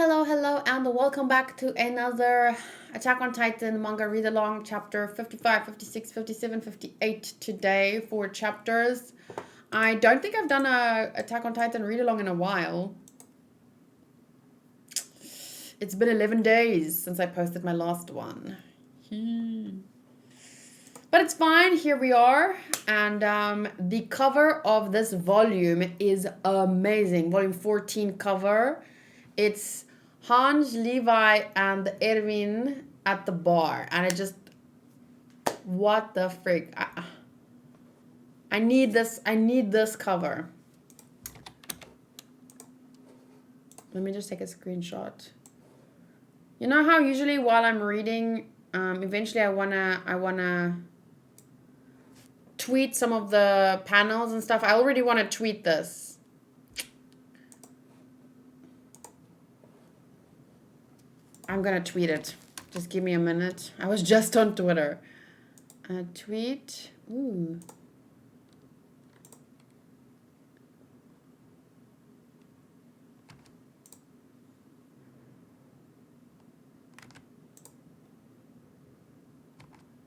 Hello, and welcome back to another Attack on Titan manga read along, chapter 55, 56, 57, 58 today. 4 chapters. I don't think I've done a Attack on Titan read along in a while. It's been 11 days since I posted my last one. But it's fine, here we are. And the cover of this volume is amazing. Volume 14 cover. It's Hans, Levi, and Erwin at the bar. And it just... What the frick? I need this cover. Let me just take a screenshot. You know how usually while I'm reading, eventually I wanna tweet some of the panels and stuff. I already want to tweet this. I'm gonna tweet it. Just give me a minute. I was just on Twitter. Tweet. Ooh.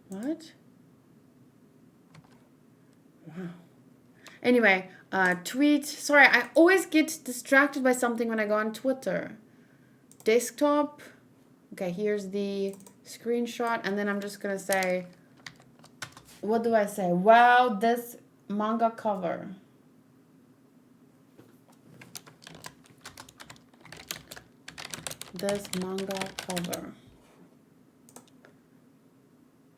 What? Wow. Anyway, tweet. Sorry, I always get distracted by something when I go on Twitter. Desktop. Okay, here's the screenshot, and then I'm just gonna say, what do I say? Wow, this manga cover. This manga cover.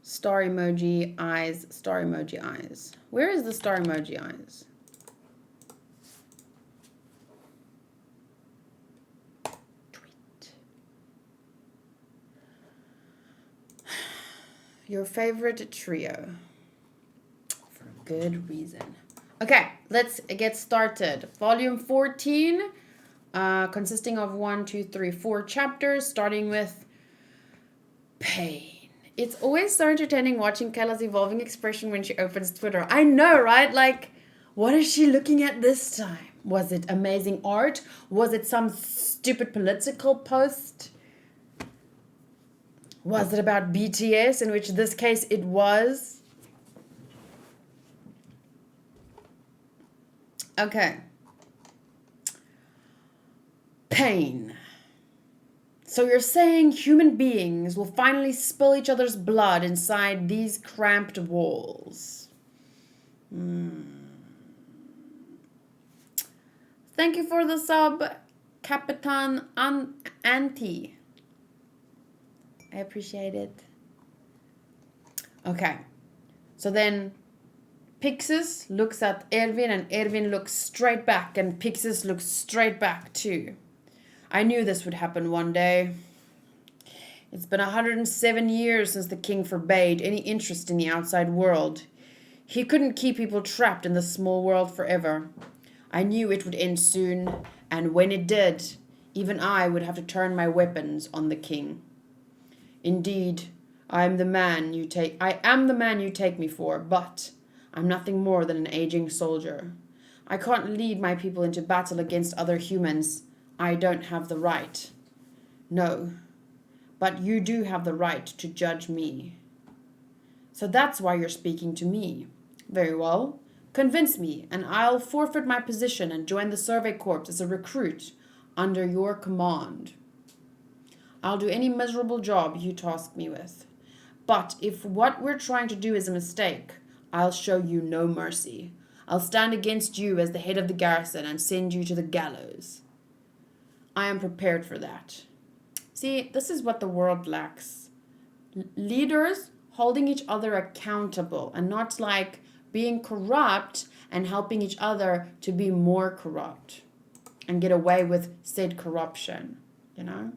Star emoji eyes, star emoji eyes. Where is the star emoji eyes? Your favorite trio. For good reason. Okay, let's get started. Volume 14, consisting of 4 chapters, starting with pain. It's always so entertaining watching Kayla's evolving expression when she opens Twitter. I know, right? Like, what is she looking at this time? Was it amazing art? Was it some stupid political post? Was it about BTS, in which this case it was? Okay. Pain. So you're saying human beings will finally spill each other's blood inside these cramped walls. Thank you for the sub, Capitan Auntie. I appreciate it. Okay. So then Pixis looks at Erwin, and Erwin looks straight back, and Pixis looks straight back too. I knew this would happen one day. It's been 107 years since the king forbade any interest in the outside world. He couldn't keep people trapped in the small world forever. I knew it would end soon, and when it did, even I would have to turn my weapons on the king. Indeed, I am the man you take me for, but I'm nothing more than an aging soldier. I can't lead my people into battle against other humans. I don't have the right. No, but you do have the right to judge me. So that's why you're speaking to me. Very well. Convince me, and I'll forfeit my position and join the Survey Corps as a recruit under your command. I'll do any miserable job you task me with. But if what we're trying to do is a mistake, I'll show you no mercy. I'll stand against you as the head of the garrison and send you to the gallows. I am prepared for that. See, this is what the world lacks. Leaders holding each other accountable, and not like being corrupt and helping each other to be more corrupt and get away with said corruption, you know?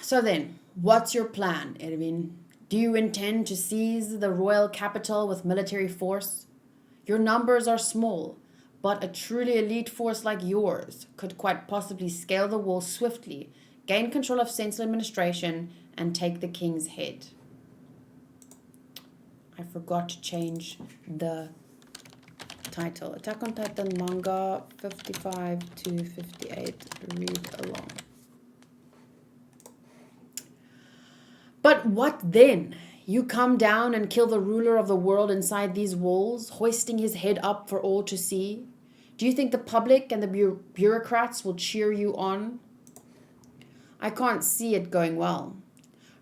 So then, what's your plan, Erwin? Do you intend to seize the royal capital with military force? Your numbers are small, but a truly elite force like yours could quite possibly scale the wall swiftly, gain control of central administration, and take the king's head. I forgot to change the Title: Attack on Titan manga 55 to 58. Read along. But what then? You come down and kill the ruler of the world inside these walls, hoisting his head up for all to see? Do you think the public and the bureaucrats will cheer you on? I can't see it going well.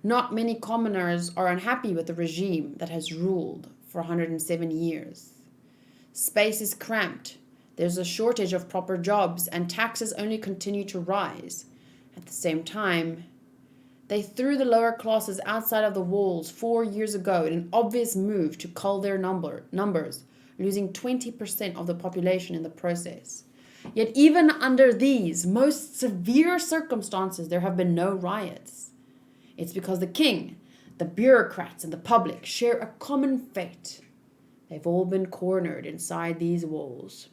Not many commoners are unhappy with the regime that has ruled for 107 years. Space is cramped. There's a shortage of proper jobs, and taxes only continue to rise. At the same time, they threw the lower classes outside of the walls 4 years ago in an obvious move to cull their numbers, losing 20% of the population in the process. Yet even under these most severe circumstances, there have been no riots. It's because the king, the bureaucrats, and the public share a common fate. They've all been cornered inside these walls.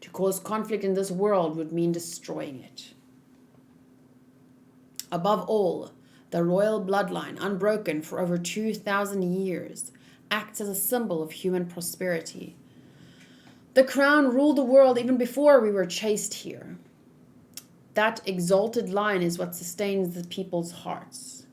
To cause conflict in this world would mean destroying it. Above all, the royal bloodline, unbroken for over 2,000 years, acts as a symbol of human prosperity. The crown ruled the world even before we were chased here. That exalted line is what sustains the people's hearts.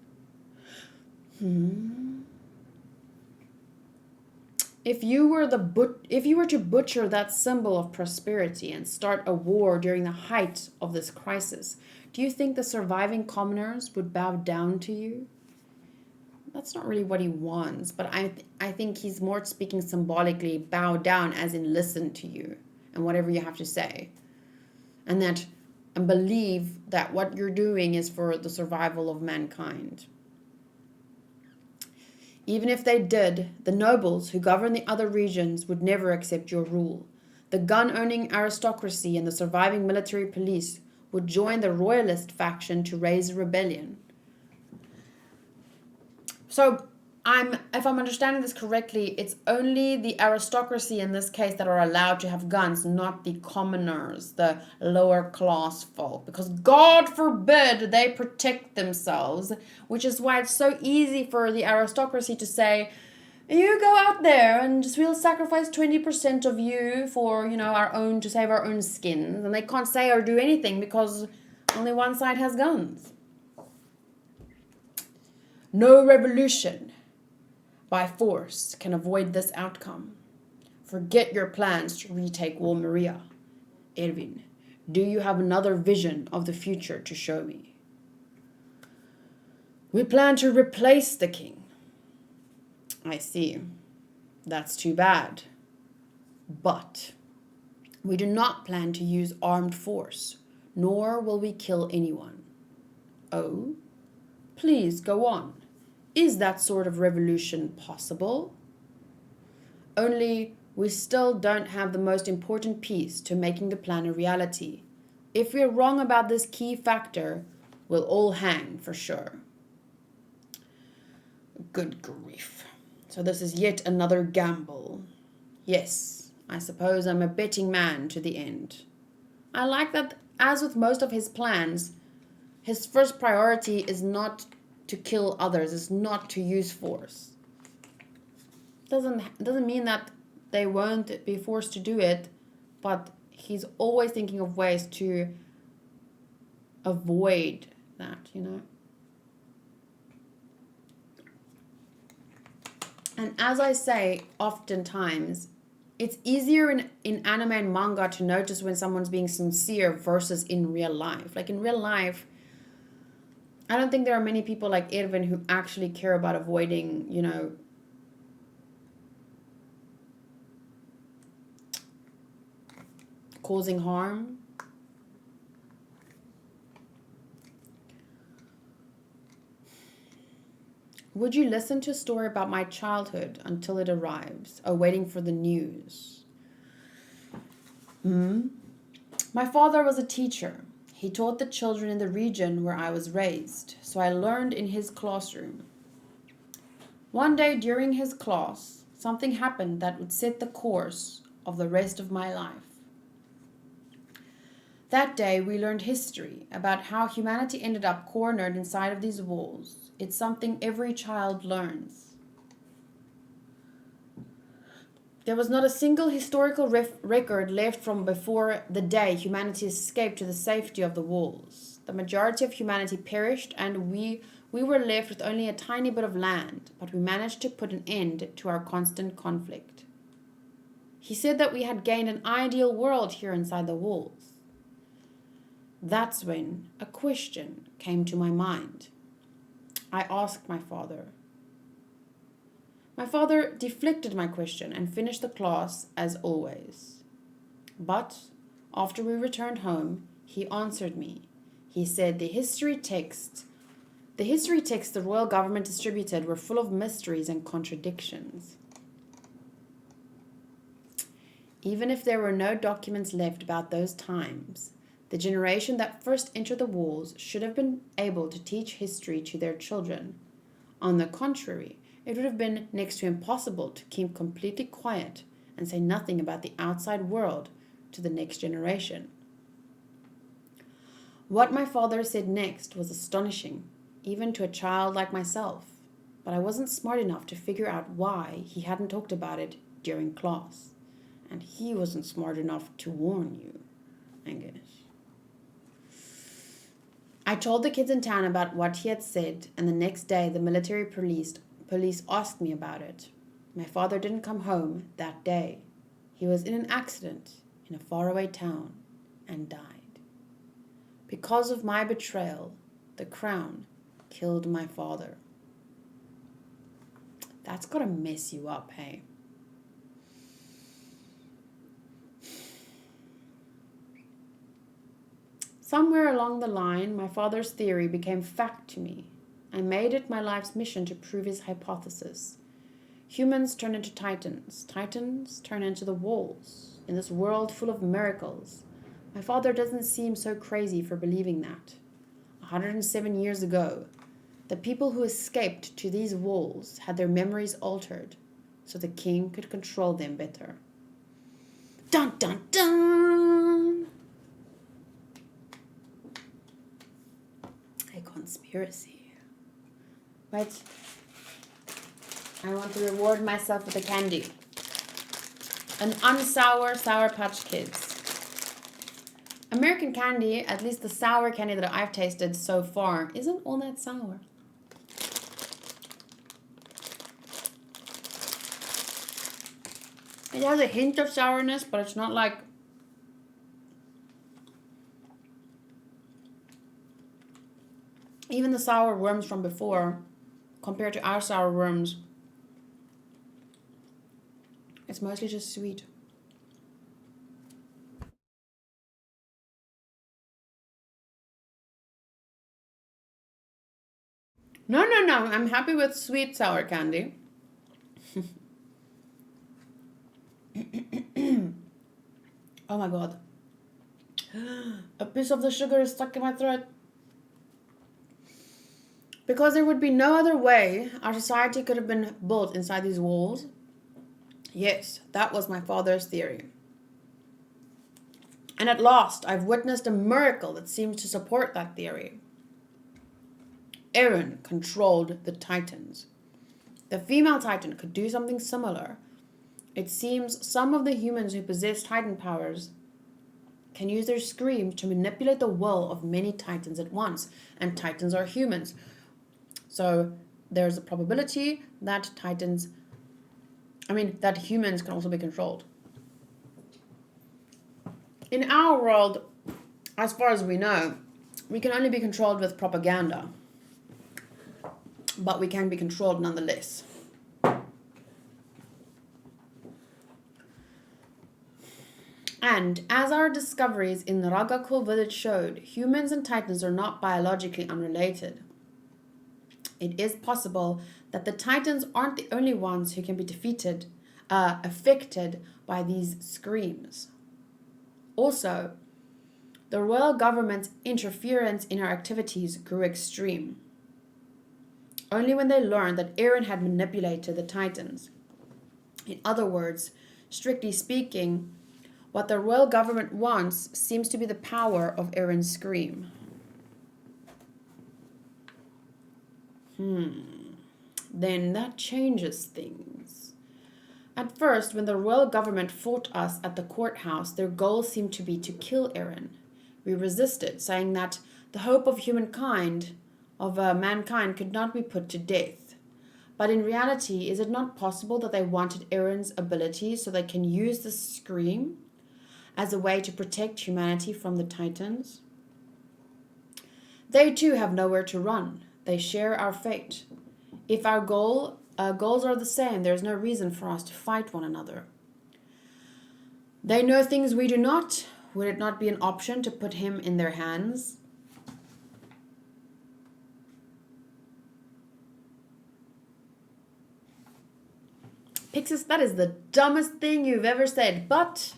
If you were to butcher that symbol of prosperity and start a war during the height of this crisis, do you think the surviving commoners would bow down to you? That's not really what he wants, but I think he's more speaking symbolically, bow down as in listen to you and whatever you have to say. And believe that what you're doing is for the survival of mankind. Even if they did, the nobles who govern the other regions would never accept your rule. The gun-owning aristocracy and the surviving military police would join the royalist faction to raise a rebellion. So, if I'm understanding this correctly, it's only the aristocracy in this case that are allowed to have guns, not the commoners, the lower class folk. Because God forbid they protect themselves, which is why it's so easy for the aristocracy to say, you go out there and just we'll sacrifice 20% of you for, our own, to save our own skins. And they can't say or do anything because only one side has guns. No revolution by force can avoid this outcome. Forget your plans to retake Walmeria. Erwin, do you have another vision of the future to show me? We plan to replace the king. I see. That's too bad. But we do not plan to use armed force, nor will we kill anyone. Oh? Please go on. Is that sort of revolution possible? Only we still don't have the most important piece to making the plan a reality. If we're wrong about this key factor, we'll all hang for sure. Good grief. So this is yet another gamble. Yes, I suppose I'm a betting man to the end. I like that, as with most of his plans, his first priority is not to kill others, is not to use force. Doesn't mean that they won't be forced to do it, but he's always thinking of ways to avoid that, And as I say, oftentimes, it's easier in anime and manga to notice when someone's being sincere versus in real life. Like in real life, I don't think there are many people like Erwin who actually care about avoiding, causing harm. Would you listen to a story about my childhood until it arrives, or waiting for the news? My father was a teacher. He taught the children in the region where I was raised, so I learned in his classroom. One day during his class, something happened that would set the course of the rest of my life. That day we learned history about how humanity ended up cornered inside of these walls. It's something every child learns. There was not a single historical record left from before the day humanity escaped to the safety of the walls. The majority of humanity perished, and we were left with only a tiny bit of land, but we managed to put an end to our constant conflict. He said that we had gained an ideal world here inside the walls. That's when a question came to my mind. I asked my father. My father deflected my question and finished the class as always. But after we returned home, he answered me. He said the history texts the royal government distributed were full of mysteries and contradictions. Even if there were no documents left about those times, the generation that first entered the walls should have been able to teach history to their children. On the contrary, it would have been next to impossible to keep completely quiet and say nothing about the outside world to the next generation. What my father said next was astonishing, even to a child like myself, but I wasn't smart enough to figure out why he hadn't talked about it during class. And he wasn't smart enough to warn you, I guess. I told the kids in town about what he had said, and the next day the military police asked me about it. My father didn't come home that day. He was in an accident in a faraway town and died. Because of my betrayal, the crown killed my father. That's gotta mess you up, hey? Somewhere along the line, my father's theory became fact to me. I made it my life's mission to prove his hypothesis. Humans turn into titans. Titans turn into the walls. In this world full of miracles, my father doesn't seem so crazy for believing that. 107 years ago, the people who escaped to these walls had their memories altered so the king could control them better. Dun dun dun! A conspiracy. Right? I want to reward myself with a candy. An unsour Sour Patch Kids. American candy, at least the sour candy that I've tasted so far, isn't all that sour. It has a hint of sourness, but it's not like... Even the sour worms from before, compared to our sour worms, it's mostly just sweet. No, I'm happy with sweet sour candy. Oh my god. A piece of the sugar is stuck in my throat. Because there would be no other way our society could have been built inside these walls. Yes, that was my father's theory. And at last, I've witnessed a miracle that seems to support that theory. Eren controlled the Titans. The female Titan could do something similar. It seems some of the humans who possess Titan powers can use their screams to manipulate the will of many Titans at once, and Titans are humans. So there's a probability that that humans can also be controlled. In our world, as far as we know, we can only be controlled with propaganda. But we can be controlled nonetheless. And as our discoveries in the Ragakul village showed, humans and Titans are not biologically unrelated. It is possible that the Titans aren't the only ones who can be affected by these screams. Also, the royal government's interference in our activities grew extreme. Only when they learned that Eren had manipulated the Titans. In other words, strictly speaking, what the royal government wants seems to be the power of Eren's scream. Then that changes things. At first, when the royal government fought us at the courthouse, their goal seemed to be to kill Eren. We resisted, saying that the hope of mankind could not be put to death. But in reality, is it not possible that they wanted Eren's ability so they can use the scream as a way to protect humanity from the Titans? They too have nowhere to run. They share our fate. If our goals are the same, there is no reason for us to fight one another. They know things we do not. Would it not be an option to put him in their hands? Pixis, that is the dumbest thing you've ever said, but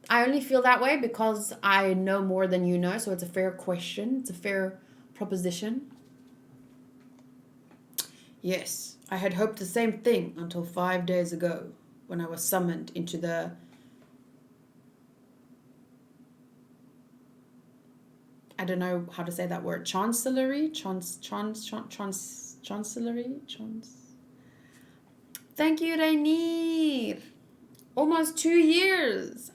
I only feel that way because I know more than you know, so it's a fair question. It's a fair proposition. Yes, I had hoped the same thing until 5 days ago when I was summoned into the... I don't know how to say that word. Chancellery? Chancellery? Thank you, Rainier. Almost 2 years.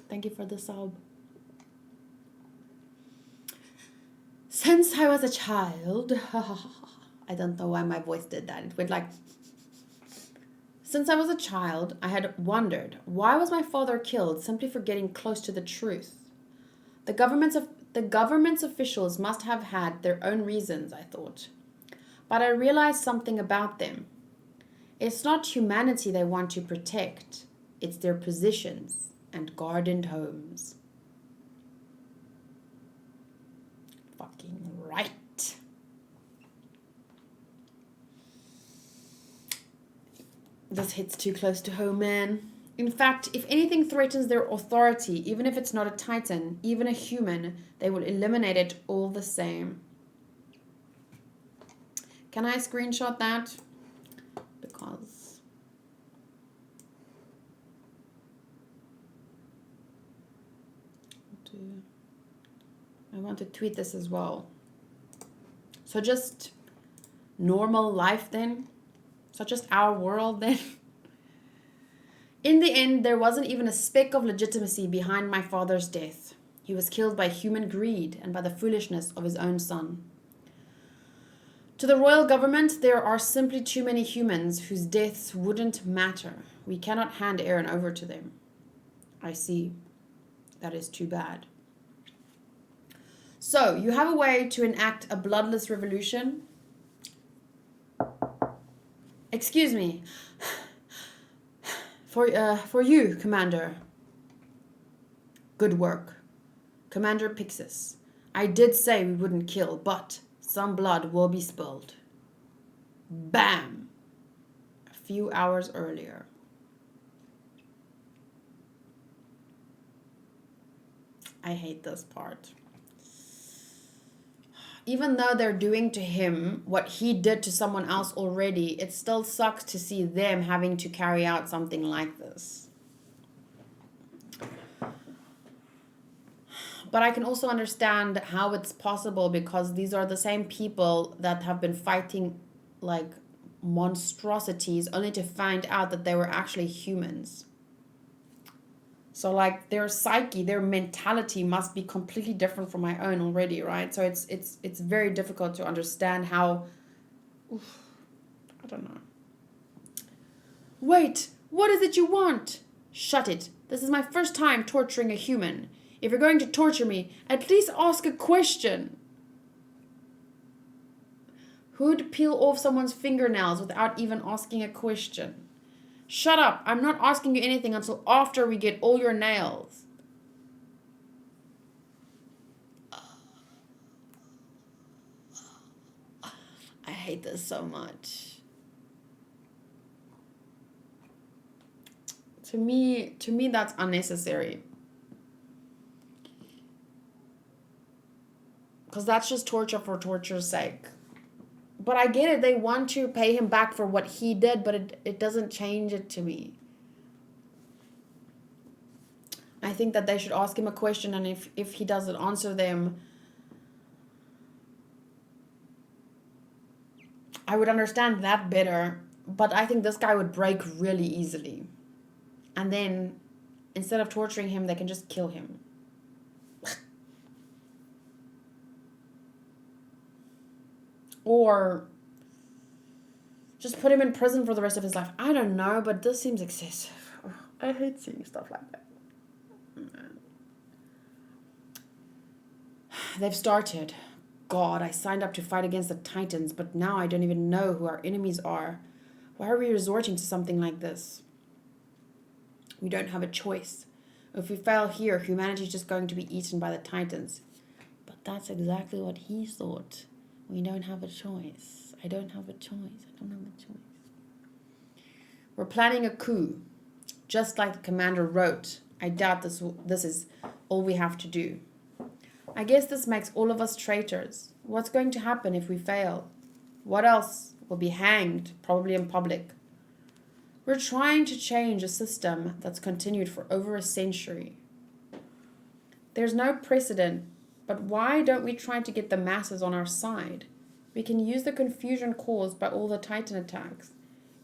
Thank you for the sub. Since I was a child, I don't know why my voice did that. It went like, since I was a child, I had wondered, why was my father killed simply for getting close to the truth? The government's officials must have had their own reasons, I thought. But I realized something about them. It's not humanity they want to protect. It's their positions and gardened homes. Fucking right. This hits too close to home, man. In fact, if anything threatens their authority, even if it's not a Titan, even a human, they will eliminate it all the same. Can I screenshot that? Because I want to tweet this as well. So just normal life then? So just our world then? In the end, there wasn't even a speck of legitimacy behind my father's death. He was killed by human greed and by the foolishness of his own son. To the royal government, there are simply too many humans whose deaths wouldn't matter. We cannot hand Eren over to them. I see. That is too bad. So, you have a way to enact a bloodless revolution? Excuse me. For you, Commander. Good work. Commander Pixis. I did say we wouldn't kill, but some blood will be spilled. Bam! A few hours earlier. I hate this part. Even though they're doing to him what he did to someone else already, it still sucks to see them having to carry out something like this. But I can also understand how it's possible because these are the same people that have been fighting like monstrosities only to find out that they were actually humans. So like their psyche, their mentality must be completely different from my own already, right? So it's very difficult to understand how, I don't know. Wait, what is it you want? Shut it. This is my first time torturing a human. If you're going to torture me, at least ask a question. Who'd peel off someone's fingernails without even asking a question? Shut up. I'm not asking you anything until after we get all your nails. I hate this so much. To me that's unnecessary. Because that's just torture for torture's sake. But I get it. They want to pay him back for what he did, but it doesn't change it to me. I think that they should ask him a question, and if he doesn't answer them, I would understand that better. But I think this guy would break really easily. And then, instead of torturing him, they can just kill him. Or just put him in prison for the rest of his life. I don't know, but this seems excessive. I hate seeing stuff like that. They've started. God, I signed up to fight against the Titans, but now I don't even know who our enemies are. Why are we resorting to something like this? We don't have a choice. If we fail here, humanity is just going to be eaten by the Titans. But that's exactly what he thought. We don't have a choice. I don't have a choice. I don't have a choice. We're planning a coup. Just like the commander wrote. I doubt this is all we have to do. I guess this makes all of us traitors. What's going to happen if we fail? What else? We'll be hanged, probably in public. We're trying to change a system that's continued for over a century. There's no precedent, but why don't we try to get the masses on our side? We can use the confusion caused by all the Titan attacks.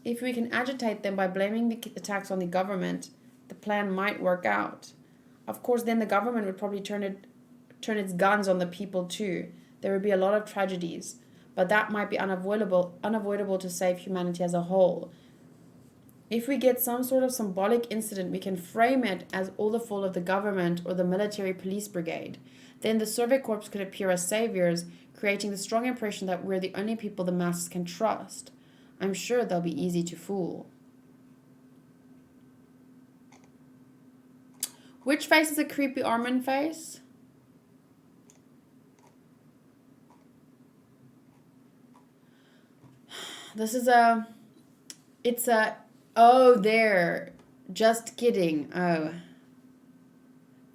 If we can agitate them by blaming the attacks on the government, the plan might work out. Of course, then the government would probably turn its guns on the people too. There would be a lot of tragedies, but that might be unavoidable to save humanity as a whole. If we get some sort of symbolic incident, we can frame it as all the fault of the government or the military police brigade. Then the Survey Corps could appear as saviors, creating the strong impression that we're the only people the masses can trust. I'm sure they'll be easy to fool. Which face is a creepy Armin face? This is oh, there. Just kidding. Oh.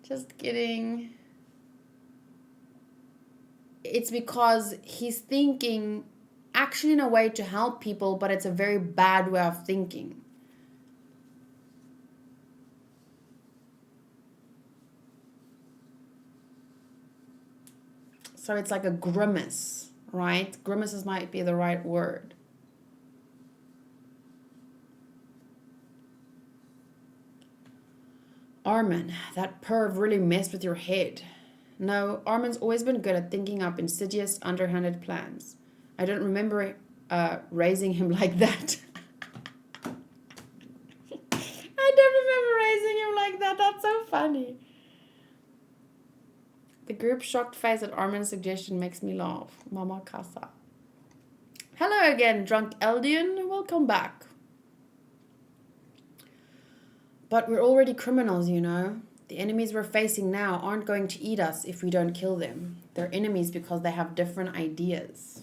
Just kidding. It's because he's thinking actually in a way to help people, but it's a very bad way of thinking. So it's like a grimace, right? Grimaces might be the right word. Armin, that perv really messed with your head. No, Armin's always been good at thinking up insidious, underhanded plans. I don't remember raising him like that. I don't remember raising him like that. That's so funny. The group's shocked face at Armin's suggestion makes me laugh. Mama Casa. Hello again, Drunk Eldian. Welcome back. But we're already criminals, you know. The enemies we're facing now aren't going to eat us if we don't kill them. They're enemies because they have different ideas.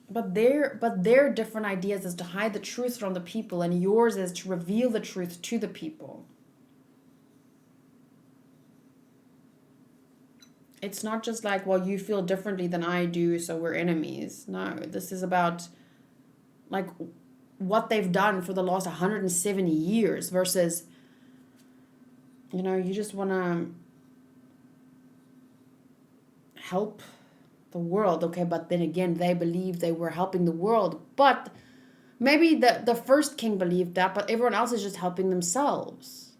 But their different ideas is to hide the truth from the people, and yours is to reveal the truth to the people. It's not just like, well, you feel differently than I do, so we're enemies. No, this is about like what they've done for the last 170 years versus, you know, you just want to help the world. Okay, but then again, they believe they were helping the world. But maybe the first king believed that, but everyone else is just helping themselves.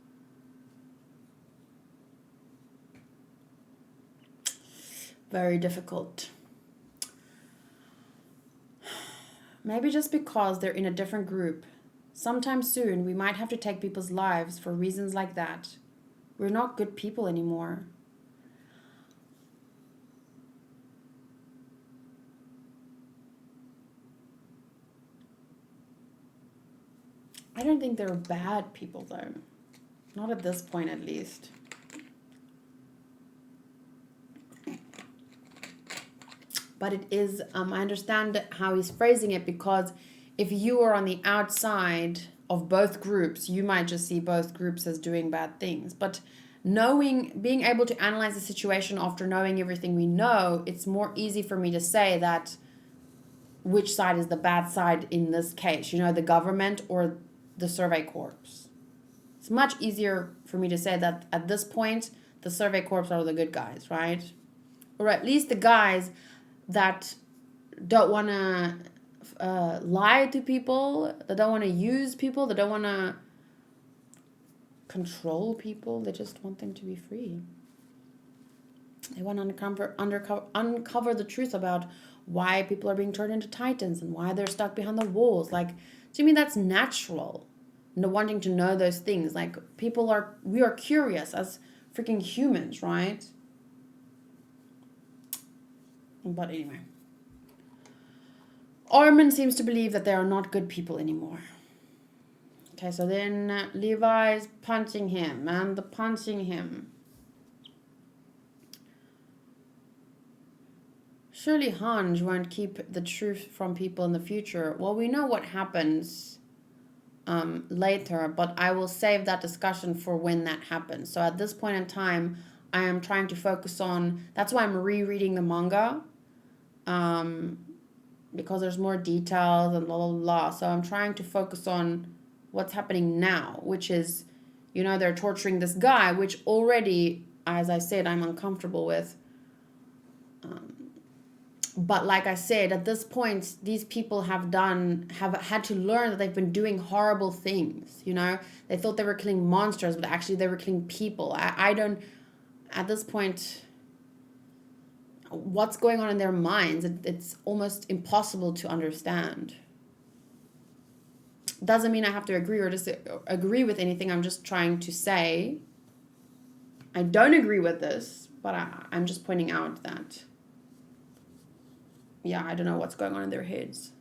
Very difficult. Maybe just because they're in a different group. Sometime soon, we might have to take people's lives for reasons like that. We're not good people anymore. I don't think they're bad people, though. Not at this point, at least. But it is, I understand how he's phrasing it, because if you are on the outside of both groups, you might just see both groups as doing bad things. But being able to analyze the situation after knowing everything we know, it's more easy for me to say that which side is the bad side in this case, you know, the government or the Survey Corps. It's much easier for me to say that at this point, the Survey Corps are the good guys, right? Or at least the guys that don't want to lie to people, that don't want to use people, that don't want to control people. They just want them to be free. They want to uncover the truth about why people are being turned into titans and why they're stuck behind the walls. Like, to me, that's natural. No, wanting to know those things. Like, we are curious as freaking humans, right? But anyway. Armin seems to believe that they are not good people anymore. Okay, so then Levi's punching him, and the punching him. Surely Hanj won't keep the truth from people in the future. Well, we know what happens later, but I will save that discussion for when that happens. So at this point in time, I am trying to focus on... That's why I'm rereading the manga. Because there's more details and blah, blah, blah. So I'm trying to focus on what's happening now, which is, you know, they're torturing this guy, which already, as I said, I'm uncomfortable with. But like I said, at this point, these people have had to learn that they've been doing horrible things, you know? They thought they were killing monsters, but actually they were killing people. I don't, at this point, what's going on in their minds, it's almost impossible to understand. Doesn't mean I have to agree or disagree with anything. I'm just trying to say I don't agree with this, but I'm just pointing out that, yeah, I don't know what's going on in their heads.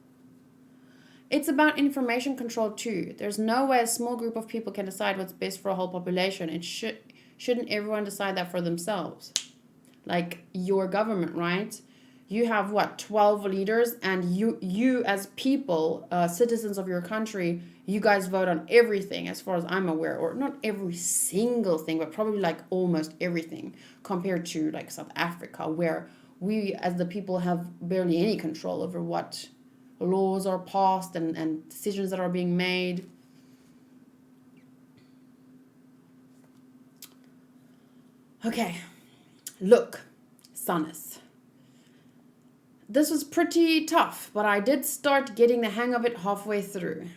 It's about information control too. There's no way a small group of people can decide what's best for a whole population. Shouldn't everyone decide that for themselves? Like your government, right? You have 12 leaders, and you as people, citizens of your country, you guys vote on everything as far as I'm aware, or not every single thing, but probably like almost everything, compared to like South Africa, where we as the people have barely any control over what laws are passed and decisions that are being made. Okay, look, Sannes. This was pretty tough, but I did start getting the hang of it halfway through.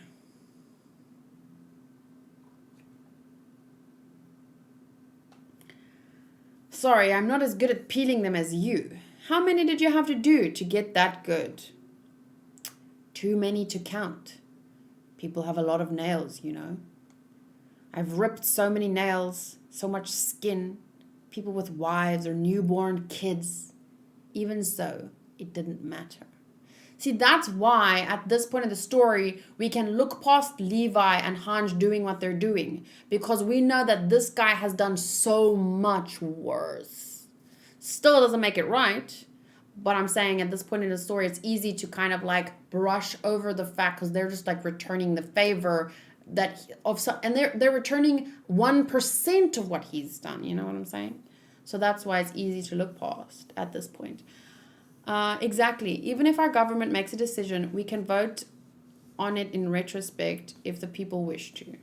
Sorry, I'm not as good at peeling them as you. How many did you have to do to get that good? Too many to count. People have a lot of nails, you know. I've ripped so many nails, so much skin. People with wives or newborn kids. Even so, it didn't matter. See, that's why at this point in the story, we can look past Levi and Hanj doing what they're doing. Because we know that this guy has done so much worse. Still doesn't make it right. But I'm saying at this point in the story, it's easy to kind of like brush over the fact because they're just like returning the favor and they're returning 1% of what he's done. You know what I'm saying? So that's why it's easy to look past at this point. Exactly. Even if our government makes a decision, we can vote on it in retrospect if the people wish to.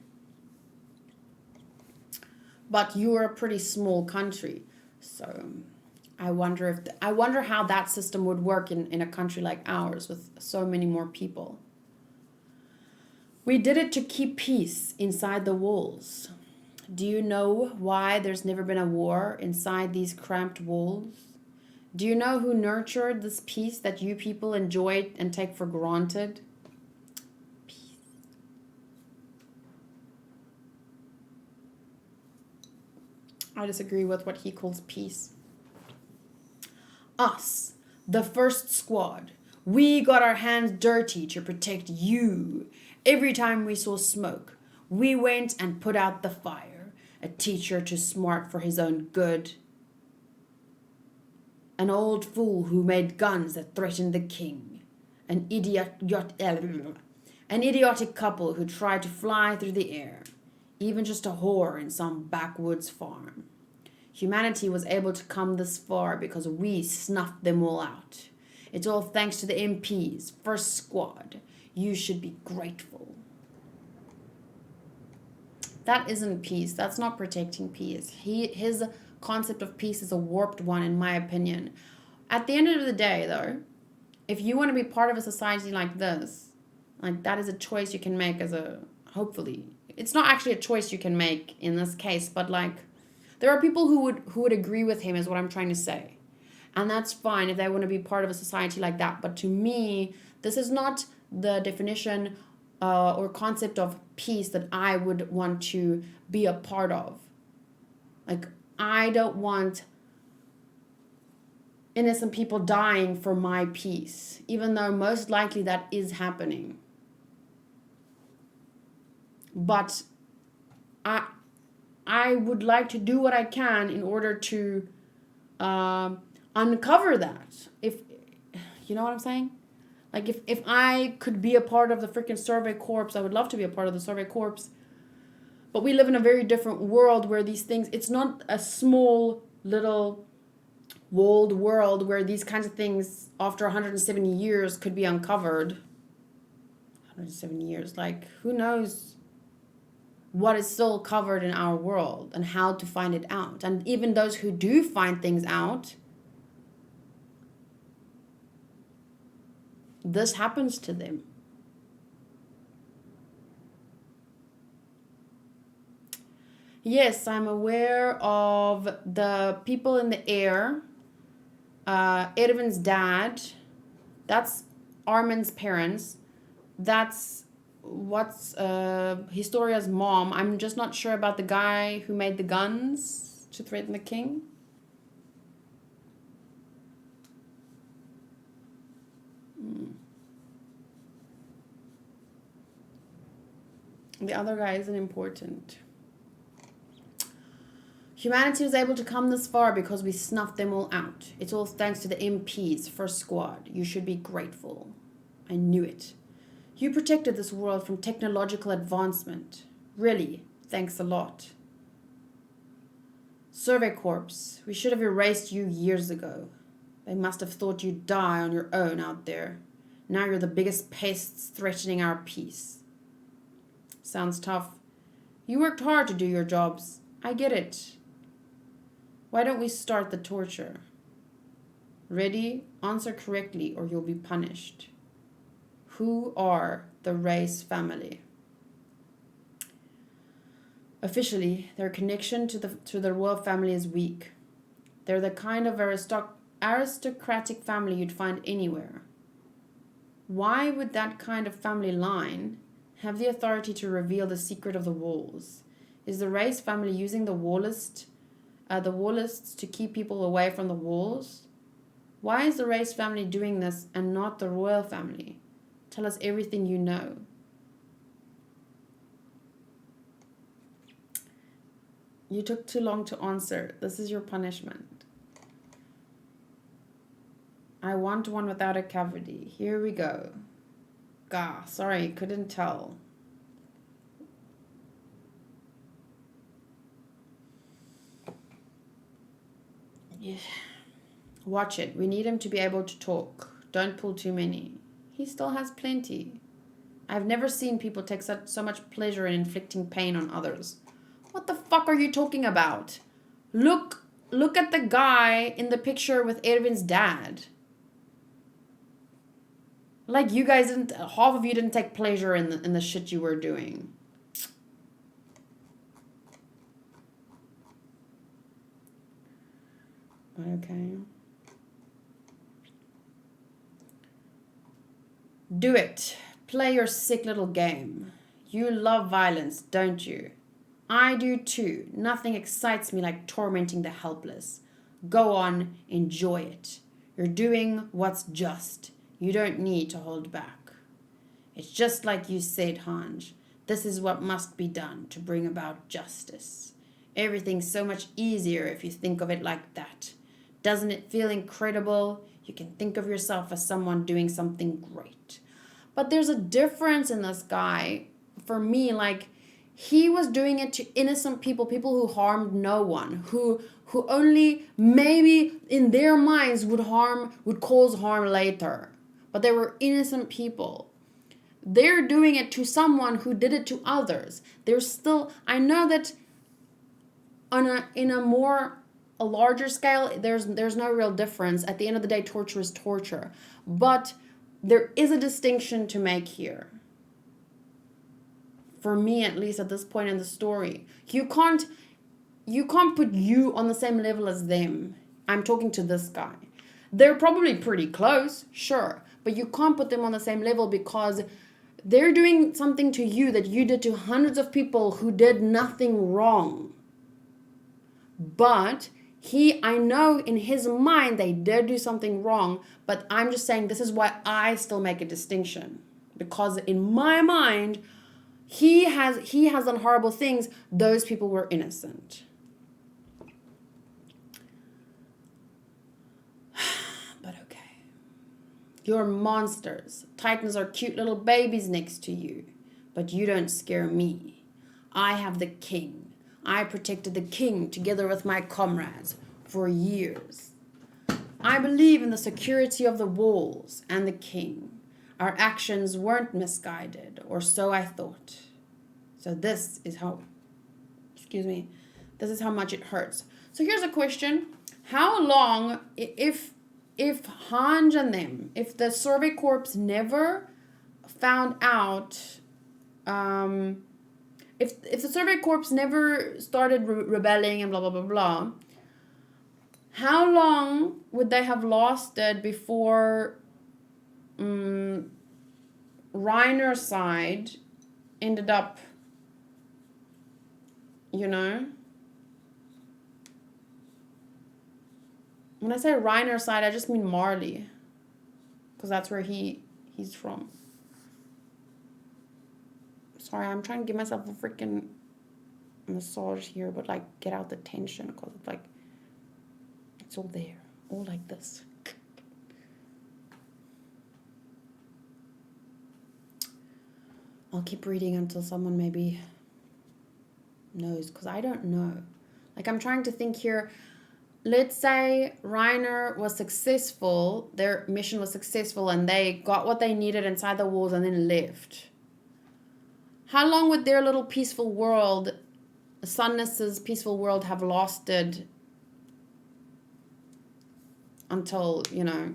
But you're a pretty small country, so I wonder how that system would work in a country like ours with so many more people. We did it to keep peace inside the walls. Do you know why there's never been a war inside these cramped walls? Do you know who nurtured this peace that you people enjoy and take for granted? Peace. I disagree with what he calls peace. Us, the first squad, we got our hands dirty to protect you. Every time we saw smoke, we went and put out the fire. A teacher too smart for his own good. An old fool who made guns that threatened the king. An idiotic couple who tried to fly through the air. Even just a whore in some backwoods farm. Humanity was able to come this far because we snuffed them all out. It's all thanks to the MPs, first squad. You should be grateful. That isn't peace. That's not protecting peace. His concept of peace is a warped one, in my opinion. At the end of the day, though, if you want to be part of a society like this, like that is a choice you can make hopefully. It's not actually a choice you can make in this case, but like there are people who would agree with him is what I'm trying to say. And that's fine if they want to be part of a society like that. But to me, this is not the definition or concept of peace that I would want to be a part of. Like, I don't want innocent people dying for my peace, even though most likely that is happening. But I would like to do what I can in order to uncover that. If you know what I'm saying? Like if I could be a part of the freaking Survey Corps, I would love to be a part of the Survey Corps. But we live in a very different world where these things, it's not a small little walled world where these kinds of things after 170 years could be uncovered. 170 years, like who knows what is still covered in our world and how to find it out. And even those who do find things out, this happens to them. Yes, I'm aware of the people in the air. Erwin's dad. That's Armin's parents. That's what's Historia's mom. I'm just not sure about the guy who made the guns to threaten the king. The other guy isn't important. Humanity was able to come this far because we snuffed them all out. It's all thanks to the MPs, first squad. You should be grateful. I knew it. You protected this world from technological advancement. Really, thanks a lot. Survey Corps, we should have erased you years ago. They must have thought you'd die on your own out there. Now you're the biggest pests threatening our peace. Sounds tough. You worked hard to do your jobs. I get it. Why don't we start the torture? Ready? Answer correctly or you'll be punished. Who are the Race family? Officially, their connection to the royal family is weak. They're the kind of aristocratic family you'd find anywhere. Why would that kind of family line have the authority to reveal the secret of the walls? Is the Race family using the wallists to keep people away from the walls? Why is the Race family doing this and not the royal family? Tell us everything you know. You took too long to answer. This is your punishment. I want one without a cavity. Here we go. Gah, sorry, couldn't tell. Yeah. Watch it. We need him to be able to talk. Don't pull too many. He still has plenty. I've never seen people take so much pleasure in inflicting pain on others. What the fuck are you talking about? Look at the guy in the picture with Erwin's dad. Like you guys didn't, half of you didn't take pleasure in the shit you were doing. Okay. Do it. Play your sick little game. You love violence, don't you? I do too. Nothing excites me like tormenting the helpless. Go on, enjoy it. You're doing what's just. You don't need to hold back. It's just like you said, Hanj. This is what must be done to bring about justice. Everything's so much easier if you think of it like that. Doesn't it feel incredible? You can think of yourself as someone doing something great. But there's a difference in this guy. For me, like, he was doing it to innocent people who harmed no one, who only maybe in their minds would cause harm later. But they were innocent people. They're doing it to someone who did it to others. There's still, I know that in a more a larger scale, there's no real difference. At the end of the day, torture is torture. But there is a distinction to make here. For me, at least at this point in the story. You can't put you on the same level as them. I'm talking to this guy. They're probably pretty close, sure. But you can't put them on the same level because they're doing something to you that you did to hundreds of people who did nothing wrong. But I know in his mind they did do something wrong, but I'm just saying this is why I still make a distinction. Because in my mind, he has done horrible things. Those people were innocent. But okay. You're monsters. Titans are cute little babies next to you. But you don't scare me. I have the king. I protected the king together with my comrades for years. I believe in the security of the walls and the king. Our actions weren't misguided, or so I thought. So this is how much it hurts. So here's a question. How long, if Hanj and them, if the Survey Corps never found out, if the Survey Corps never started rebelling and blah, blah, blah, blah, how long would they have lasted before Reiner's side ended up, you know? When I say Reiner's side, I just mean Marley. Because that's where he's from. Sorry, I'm trying to give myself a freaking massage here, but like get out the tension because it's like, it's all there. All like this. I'll keep reading until someone maybe knows, because I don't know. Like, I'm trying to think here. Let's say Reiner was successful, their mission was successful, and they got what they needed inside the walls and then left. How long would their little peaceful world, Sannes's peaceful world, have lasted until, you know,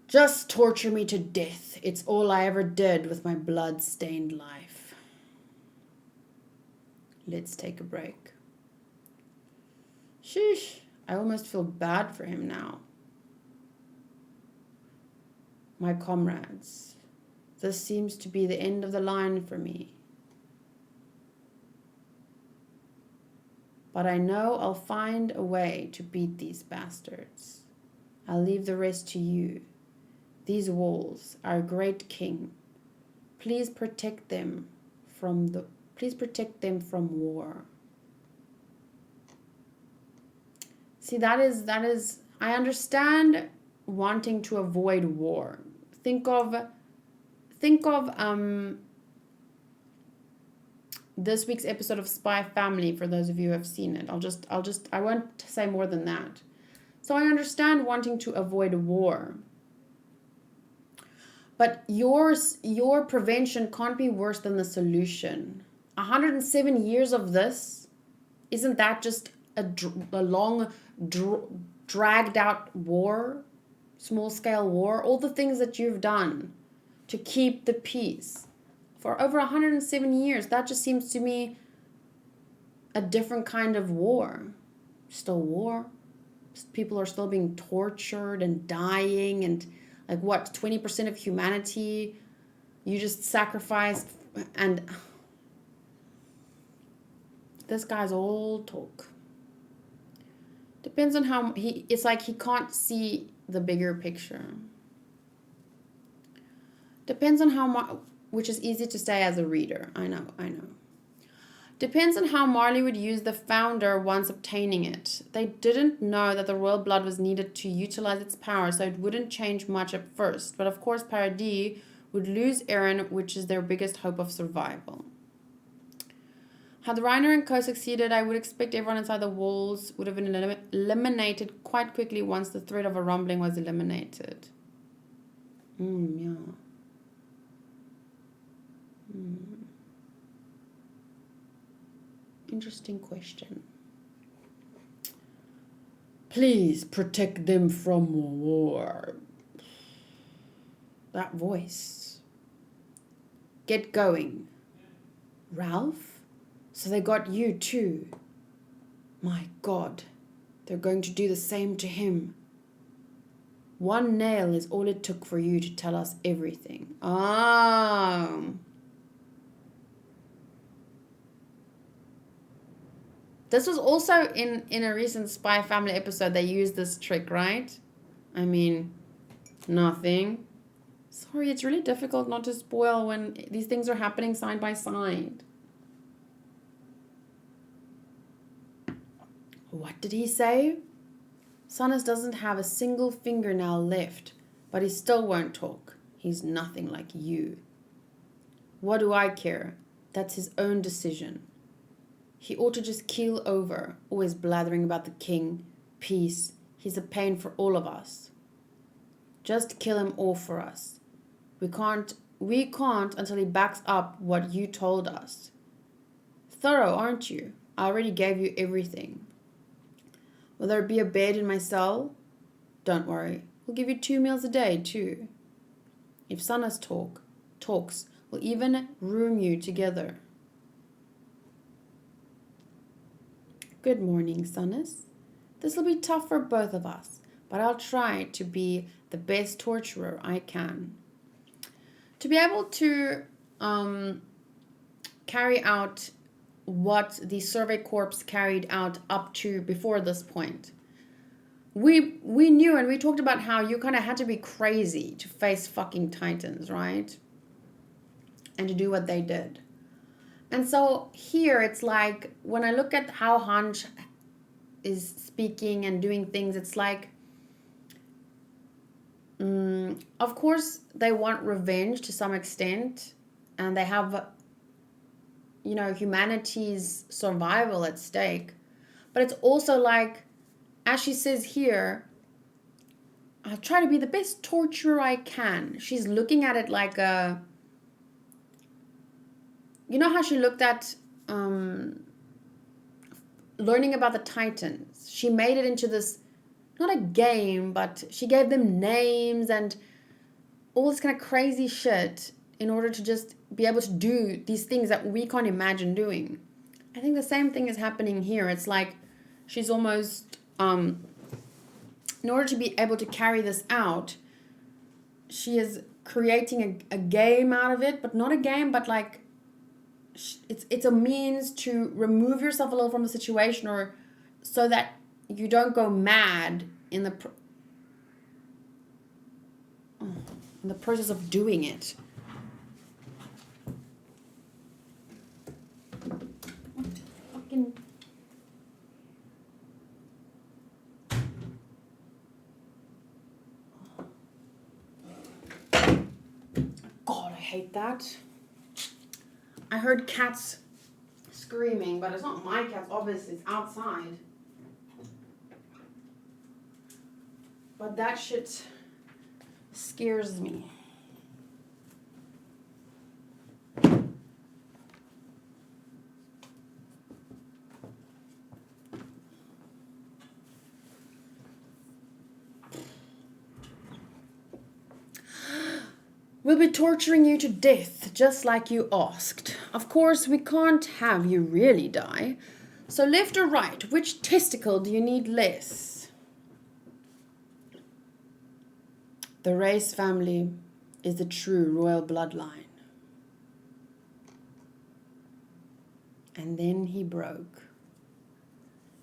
just torture me to death. It's all I ever did with my blood-stained life. Let's take a break. Sheesh, I almost feel bad for him now. My comrades, this seems to be the end of the line for me. But I know I'll find a way to beat these bastards. I'll leave the rest to you. These walls, our great king. Please protect them from war. See, that is I understand wanting to avoid war. Think of this week's episode of Spy Family, for those of you who have seen it. I won't say more than that. So I understand wanting to avoid war. But your prevention can't be worse than the solution. 107 years of this, isn't that just a long, dragged out war? Small-scale war? All the things that you've done to keep the peace for over 107 years. That just seems to me a different kind of war. Still war. People are still being tortured and dying, and like what, 20% of humanity you just sacrificed. And this guy's all talk. Depends on how it's like he can't see the bigger picture. Depends on how much, which is easy to say as a reader. I know. Depends on how Marley would use the founder once obtaining it. They didn't know that the royal blood was needed to utilize its power, so it wouldn't change much at first. But of course, Paradis would lose Eren, which is their biggest hope of survival. Had Reiner and co succeeded, I would expect everyone inside the walls would have been eliminated quite quickly once the threat of a rumbling was eliminated. Yeah. Interesting question. Please protect them from war. That voice. Get going. Ralph? So they got you too. My God. They're going to do the same to him. One nail is all it took for you to tell us everything. This was also in a recent Spy Family episode. They used this trick, right? I mean, nothing. Sorry, it's really difficult not to spoil when these things are happening side by side. What did he say? Sannes doesn't have a single fingernail left, but he still won't talk. He's nothing like you. What do I care? That's his own decision. He ought to just keel over, always blathering about the king, peace. He's a pain for all of us. Just kill him off for us. We can't until he backs up what you told us. Thorough, aren't you? I already gave you everything. Will there be a bed in my cell? Don't worry. We'll give you 2 meals a day, too. If Sannes talks, we'll even room you together. Good morning, Sannes. This will be tough for both of us, but I'll try to be the best torturer I can. To be able to carry out what the Survey Corps carried out up to before this point. We knew and we talked about how you kind of had to be crazy to face fucking Titans, right? And to do what they did. And so here it's like, when I look at how Hanch is speaking and doing things, it's like, of course they want revenge to some extent, and they have, you know, humanity's survival at stake. But it's also like, as she says here, I'll try to be the best torturer I can. She's looking at it like a, you know how she looked at learning about the Titans. She made it into this, not a game, but she gave them names and all this kind of crazy shit in order to just be able to do these things that we can't imagine doing. I think the same thing is happening here. It's like she's almost, in order to be able to carry this out, she is creating a game out of it, but not a game, but like, it's a means to remove yourself a little from the situation, or so that you don't go mad in the process of doing it. Fucking God, I hate that. I heard cats screaming, but it's not my cats, obviously, it's outside. But that shit scares me. We'll be torturing you to death, just like you asked. Of course, we can't have you really die. So left or right, which testicle do you need less? The race family is the true royal bloodline. And then he broke.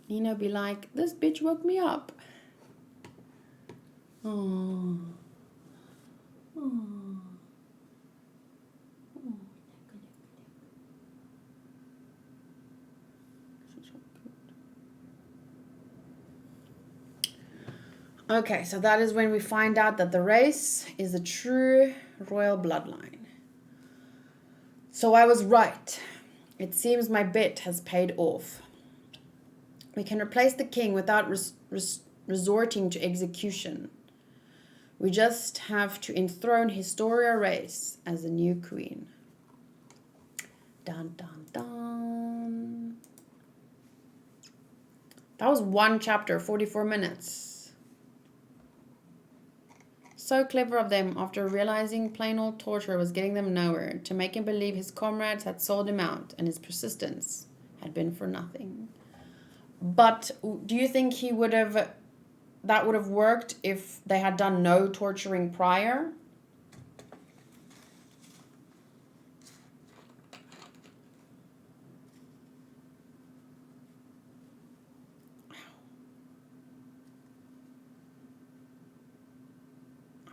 Nina be like, this bitch woke me up. Oh. Oh. Okay, so that is when we find out that the race is a true royal bloodline. So I was right. It seems my bet has paid off. We can replace the king without resorting to execution. We just have to enthrone Historia race as the new queen. Dun, dun, dun. That was one chapter, 44 minutes. So clever of them, after realizing plain old torture was getting them nowhere, to make him believe his comrades had sold him out and his persistence had been for nothing. But do you think that would have worked if they had done no torturing prior?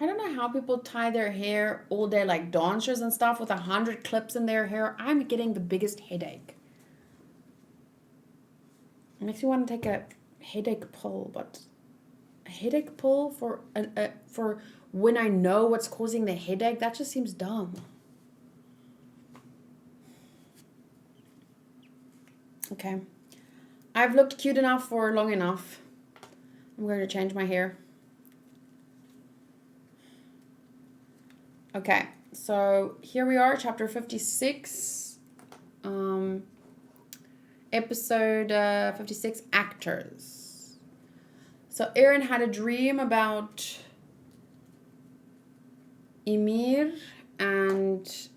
I don't know how people tie their hair all day like dancers and stuff with 100 clips in their hair. I'm getting the biggest headache. It makes me want to take a headache pill, but a headache pill for when I know what's causing the headache, that just seems dumb. Okay. I've looked cute enough for long enough. I'm going to change my hair. Okay, so here we are, chapter 56, episode 56, actors. So Eren had a dream about Ymir and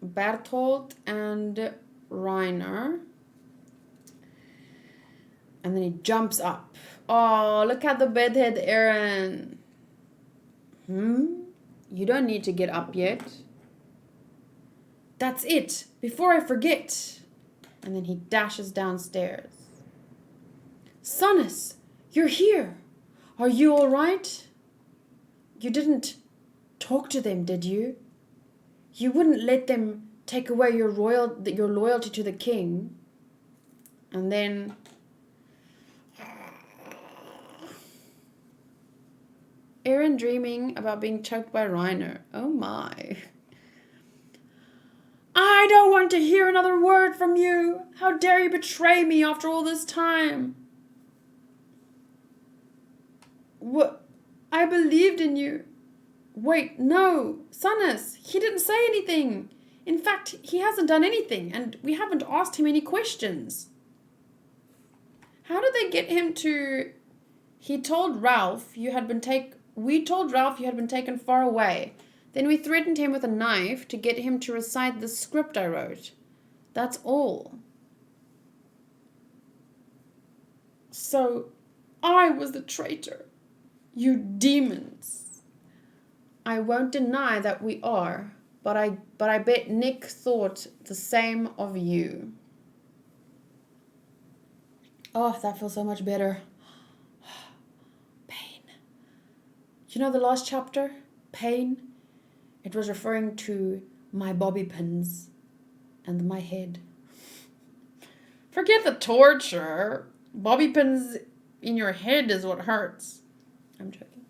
Bertolt and Reiner. And then he jumps up. Oh, look at the bedhead, Eren. You don't need to get up yet. That's it, before I forget. And then he dashes downstairs. Sannes, you're here. Are you all right? You didn't talk to them, did you? You wouldn't let them take away your loyalty to the king. And then Eren dreaming about being choked by Reiner. Oh my. I don't want to hear another word from you. How dare you betray me after all this time? What? I believed in you. Wait, no. Sannes, he didn't say anything. In fact, he hasn't done anything, and we haven't asked him any questions. How did they get him to... We told Ralph you had been taken far away. Then we threatened him with a knife to get him to recite the script I wrote. That's all. So, I was the traitor. You demons. I won't deny that we are, but I bet Nick thought the same of you. Oh, that feels so much better. You know the last chapter? Pain? It was referring to my bobby pins and my head. Forget the torture. Bobby pins in your head is what hurts. I'm joking.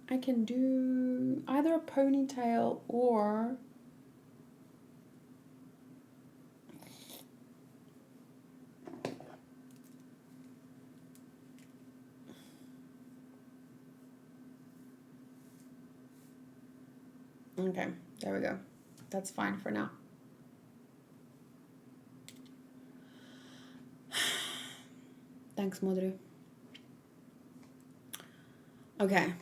I can do either a ponytail or... Okay, there we go. That's fine for now. Thanks, Modri. Okay.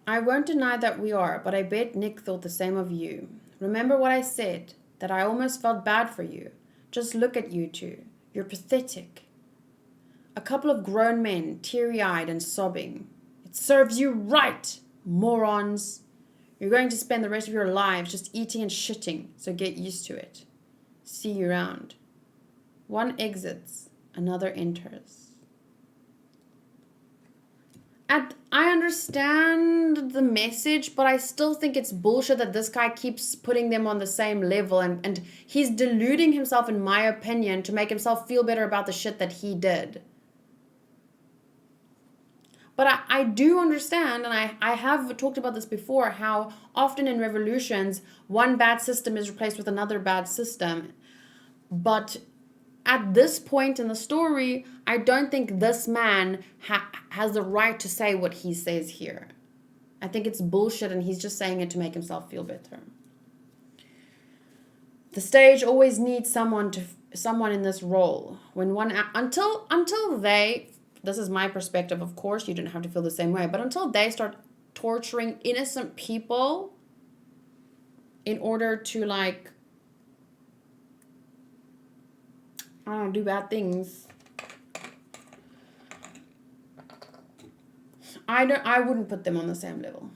I won't deny that we are, but I bet Nick thought the same of you. Remember what I said, that I almost felt bad for you. Just look at you two. You're pathetic. A couple of grown men, teary-eyed and sobbing. It serves you right! Morons. You're going to spend the rest of your lives just eating and shitting, so get used to it. See you around. One exits, another enters. I understand the message, but I still think it's bullshit that this guy keeps putting them on the same level, and he's deluding himself, in my opinion, to make himself feel better about the shit that he did. But I do understand, and I have talked about this before, how often in revolutions, one bad system is replaced with another bad system. But at this point in the story, I don't think this man has the right to say what he says here. I think it's bullshit, and he's just saying it to make himself feel better. The stage always needs someone in this role. When one until they, this is my perspective, of course, you don't have to feel the same way, but until they start torturing innocent people in order to, like, I don't know, do bad things, I wouldn't put them on the same level.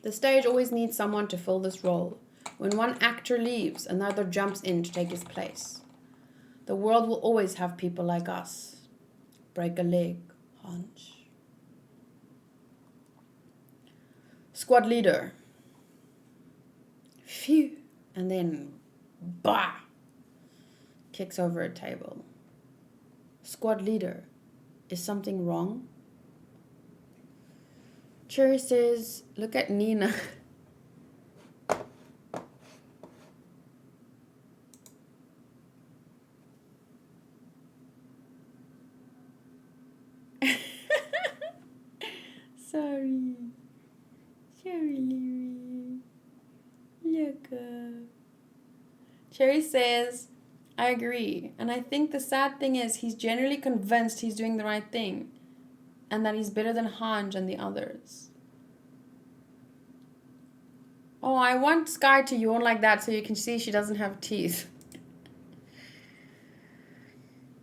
The stage always needs someone to fill this role. When one actor leaves, another jumps in to take his place. The world will always have people like us. Break a leg, Hans. Squad leader. Phew. And then, bah! Kicks over a table. Squad leader. Is something wrong? Cherry says, look at Nina. Sorry. Cherry. Look. Cherry says, I agree. And I think the sad thing is he's generally convinced he's doing the right thing. And that he's better than Hanj and the others. Oh, I want Sky to yawn like that so you can see she doesn't have teeth.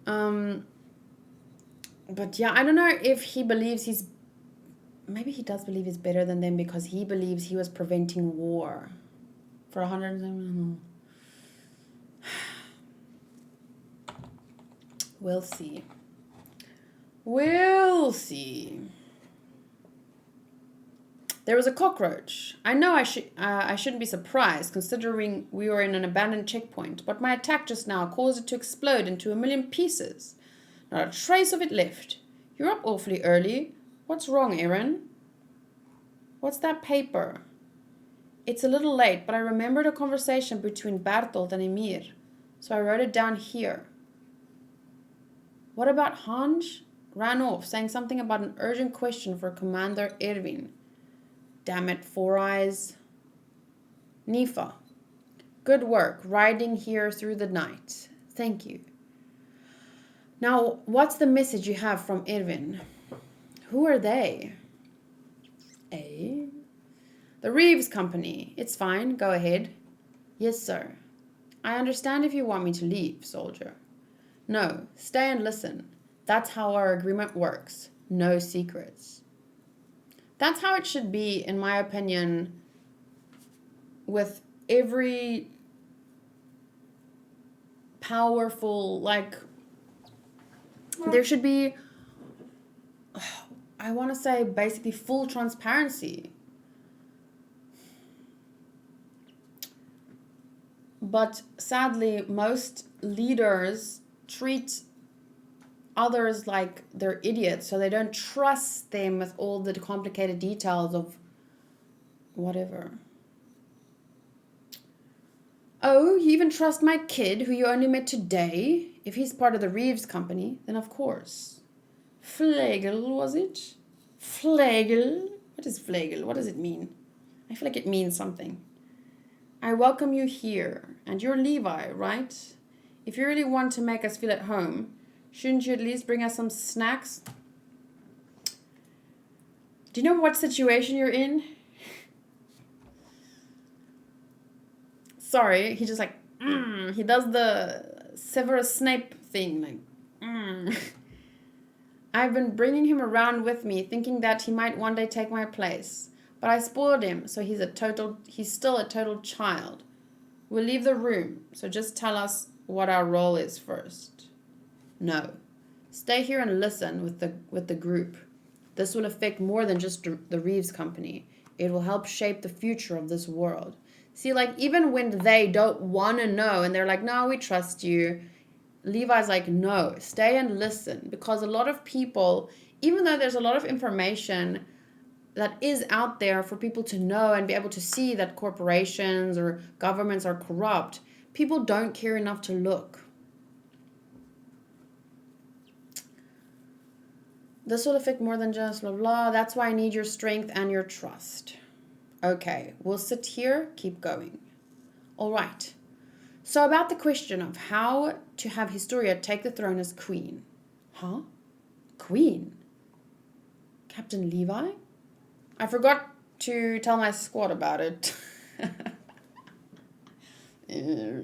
But yeah, I don't know if he believes he's... Maybe he does believe he's better than them because he believes he was preventing war. For 100... I don't know. We'll see. We'll see. There was a cockroach. I know I shouldn't be surprised considering we were in an abandoned checkpoint, but my attack just now caused it to explode into a million pieces. Not a trace of it left. You're up awfully early. What's wrong, Eren? What's that paper? It's a little late, but I remembered a conversation between Bertolt and Emir, so I wrote it down here. What about Hanj? Ran off, saying something about an urgent question for Commander Erwin. Damn it, Four Eyes. Nifa. Good work, riding here through the night. Thank you. Now, what's the message you have from Erwin? Who are they? Eh? The Reeves Company. It's fine, go ahead. Yes, sir. I understand if you want me to leave, soldier. No, stay and listen. That's how our agreement works. No secrets. That's how it should be, in my opinion, with every powerful, like, there should be, I want to say, basically full transparency. But sadly, most leaders treat others like they're idiots, so they don't trust them with all the complicated details of whatever. Oh, you even trust my kid, who you only met today? If he's part of the Reeves Company, then of course. Flegel, was it? Flegel? What is Flegel? What does it mean? I feel like it means something. I welcome you here, and you're Levi, right? If you really want to make us feel at home, shouldn't you at least bring us some snacks? Do you know what situation you're in? Sorry, he just like, he does the Severus Snape thing, like, I've been bringing him around with me, thinking that he might one day take my place. But I spoiled him, so he's still a total child. We'll leave the room, so just tell us what our role is first. No. Stay here and listen with the group. This will affect more than just the Reeves Company. It will help shape the future of this world. See, like, even when they don't want to know and they're like, no, we trust you, Levi's like, no, stay and listen. Because a lot of people, even though there's a lot of information that is out there for people to know and be able to see that corporations or governments are corrupt, people don't care enough to look. This will affect more than just blah, blah. That's why I need your strength and your trust. Okay, we'll sit here, keep going. All right. So about the question of how to have Historia take the throne as queen. Huh? Queen? Captain Levi? I forgot to tell my squad about it.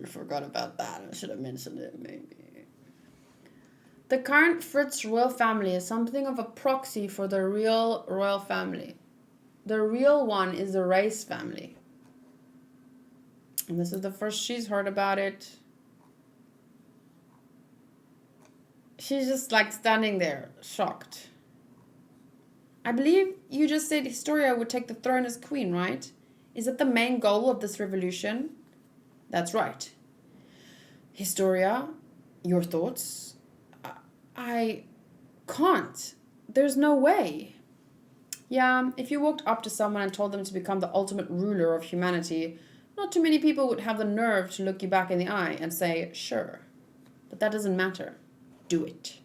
Forgot about that. I should have mentioned it, maybe. The current Fritz royal family is something of a proxy for the real royal family. The real one is the race family. And this is the first she's heard about it. She's just like standing there, shocked. I believe you just said Historia would take the throne as queen, right? Is that the main goal of this revolution? That's right. Historia, your thoughts? I can't. There's no way. Yeah, if you walked up to someone and told them to become the ultimate ruler of humanity, not too many people would have the nerve to look you back in the eye and say, sure. But that doesn't matter. Do it.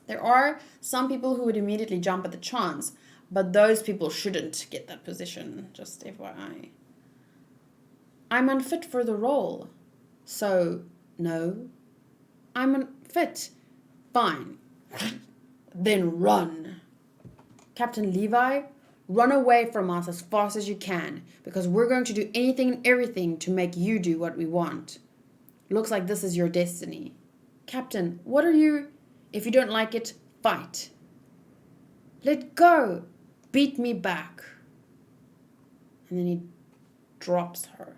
There are some people who would immediately jump at the chance, but those people shouldn't get that position, just FYI. I'm unfit for the role. So, no. I'm unfit. Fine. Then run. Captain Levi, run away from us as fast as you can, because we're going to do anything and everything to make you do what we want. Looks like this is your destiny. Captain, what are you? If you don't like it, fight. Let go. Beat me back. And then he drops her.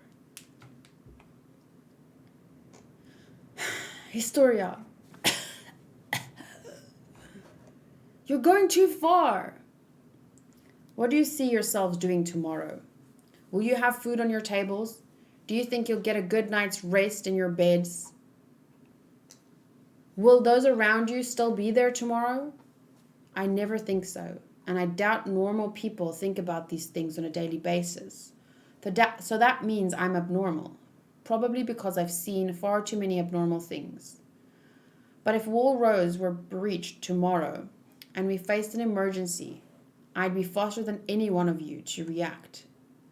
Historia. You're going too far. What do you see yourselves doing tomorrow? Will you have food on your tables? Do you think you'll get a good night's rest in your beds? Will those around you still be there tomorrow? I never think so, and I doubt normal people think about these things on a daily basis. So that means I'm abnormal, probably because I've seen far too many abnormal things. But if Wall Rose were breached tomorrow and we faced an emergency, I'd be faster than any one of you to react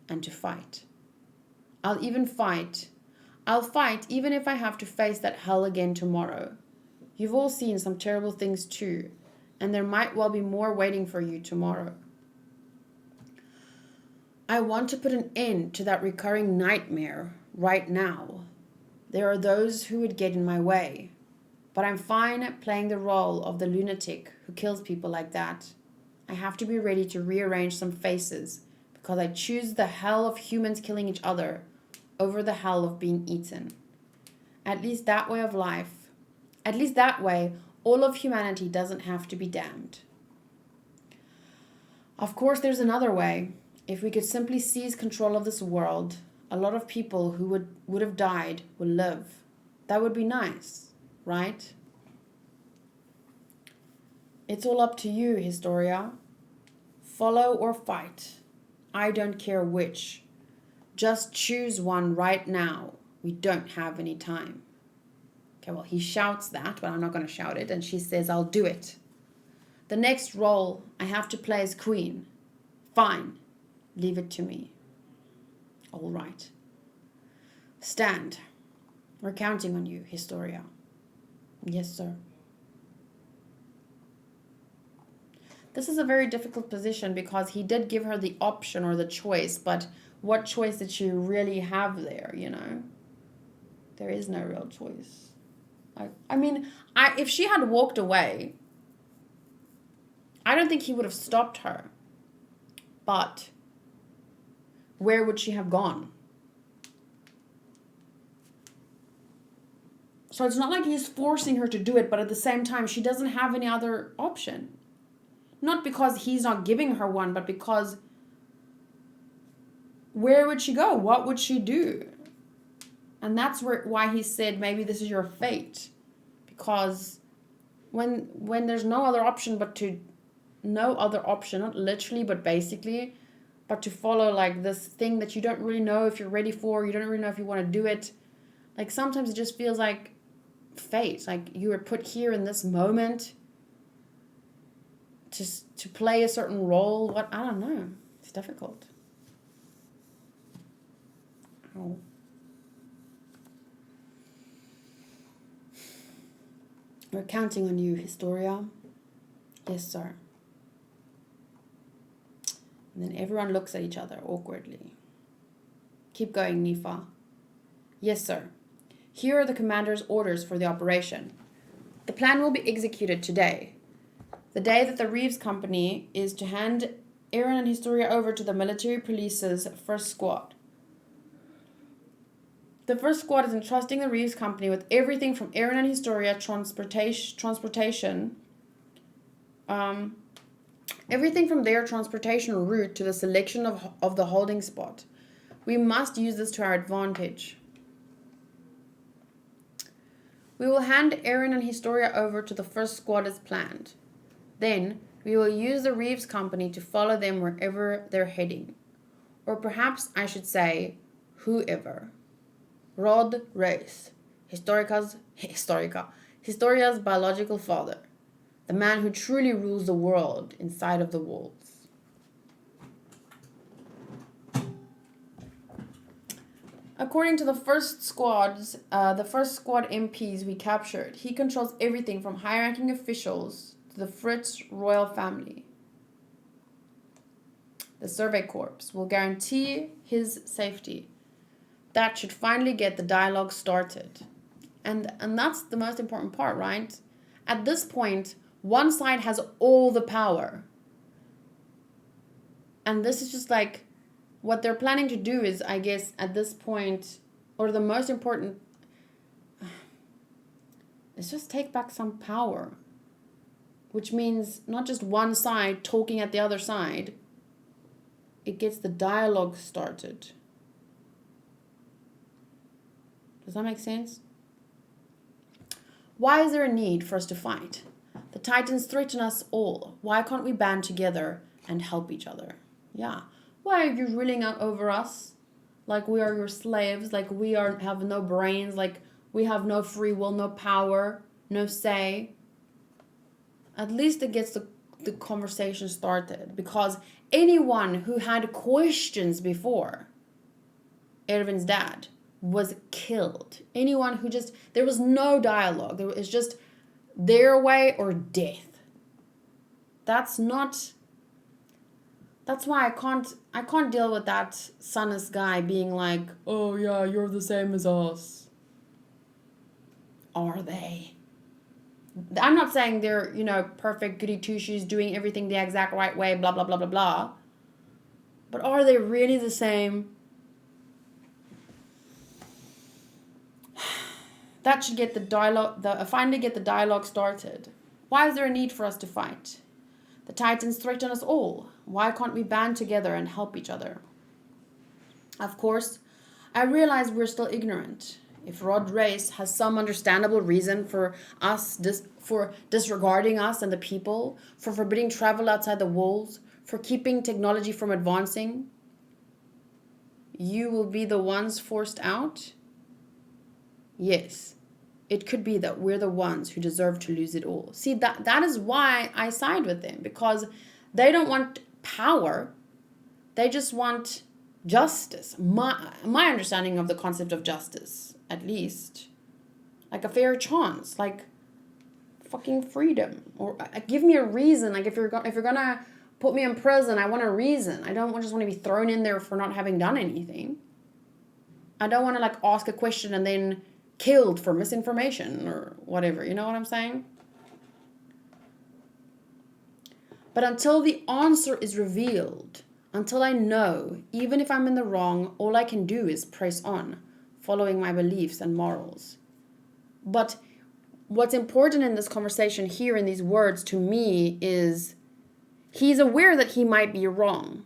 and to fight. I'll fight even if I have to face that hell again tomorrow. You've all seen some terrible things too, and there might well be more waiting for you tomorrow. I want to put an end to that recurring nightmare right now. There are those who would get in my way, but I'm fine playing the role of the lunatic who kills people like that. I have to be ready to rearrange some faces because I choose the hell of humans killing each other over the hell of being eaten. At least that way, all of humanity doesn't have to be damned. Of course, there's another way. If we could simply seize control of this world, a lot of people who would have died will live. That would be nice, right? It's all up to you, Historia. Follow or fight. I don't care which. Just choose one right now. We don't have any time. Okay, well, he shouts that, but I'm not going to shout it. And she says, I'll do it. The next role I have to play is queen. Fine. Leave it to me. All right. Stand. We're counting on you, Historia. Yes, sir. This is a very difficult position because he did give her the option or the choice, but what choice did she really have there, you know? There is no real choice. If she had walked away, I don't think he would have stopped her. But where would she have gone? So it's not like he's forcing her to do it, but at the same time, she doesn't have any other option. Not because he's not giving her one, but because where would she go? What would she do? And that's why he said maybe this is your fate. Because when there's no other option, not literally, but basically, but to follow like this thing that you don't really know if you're ready for, you don't really know if you want to do it. Like sometimes it just feels like fate. Like you were put here in this moment to play a certain role. I don't know. It's difficult. Oh. We're counting on you, Historia. Yes, sir. And then everyone looks at each other awkwardly. Keep going, Nifa. Yes, sir. Here are the commander's orders for the operation. The plan will be executed today. The day that the Reeves Company is to hand Eren and Historia over to the military police's first squad. The first squad is entrusting the Reeves Company with everything from Eren and Historia transportation, everything from their transportation route to the selection of the holding spot. We must use this to our advantage. We will hand Eren and Historia over to the first squad as planned. Then, we will use the Reeves Company to follow them wherever they're heading. Or perhaps I should say, whoever. Rod Reis, Historia's biological father. The man who truly rules the world inside of the walls. According to the first squad MPs we captured, he controls everything from high-ranking officials to the Fritz royal family. The Survey Corps will guarantee his safety. That should finally get the dialogue started. And that's the most important part, right? At this point, one side has all the power. And this is just like, what they're planning to do is, I guess, at this point, or the most important, is just take back some power. Which means not just one side talking at the other side. It gets the dialogue started. Does that make sense? Why is there a need for us to fight? The Titans threaten us all. Why can't we band together and help each other? Yeah. Why are you ruling over us? Like we are your slaves, like we have no brains, like we have no free will, no power, no say. At least it gets the conversation started. Because anyone who had questions before Erwin's dad was killed. Anyone who there was no dialogue. There was just their way or death. That's why I can't deal with that Sannes guy being like, oh yeah, you're the same as us. Are they? I'm not saying they're, perfect goody two-shoes doing everything the exact right way, blah, blah, blah, blah, blah. But are they really the same? That should get finally get the dialogue started. Why is there a need for us to fight? The Titans threaten us all. Why can't we band together and help each other? Of course, I realize we're still ignorant. If Rod Reis has some understandable reason for disregarding us and the people, for forbidding travel outside the walls, for keeping technology from advancing, you will be the ones forced out? Yes, it could be that we're the ones who deserve to lose it all. See, that is why I side with them, because they don't want power. They just want justice. My understanding of the concept of justice, at least, like a fair chance, like fucking freedom, or give me a reason. Like if you're gonna put me in prison, I want a reason. I don't just want to be thrown in there for not having done anything. I don't want to ask a question and then killed for misinformation or whatever. You know what I'm saying? But until the answer is revealed, until I know, even if I'm in the wrong, all I can do is press on, following my beliefs and morals. But what's important in this conversation here in these words to me is he's aware that he might be wrong.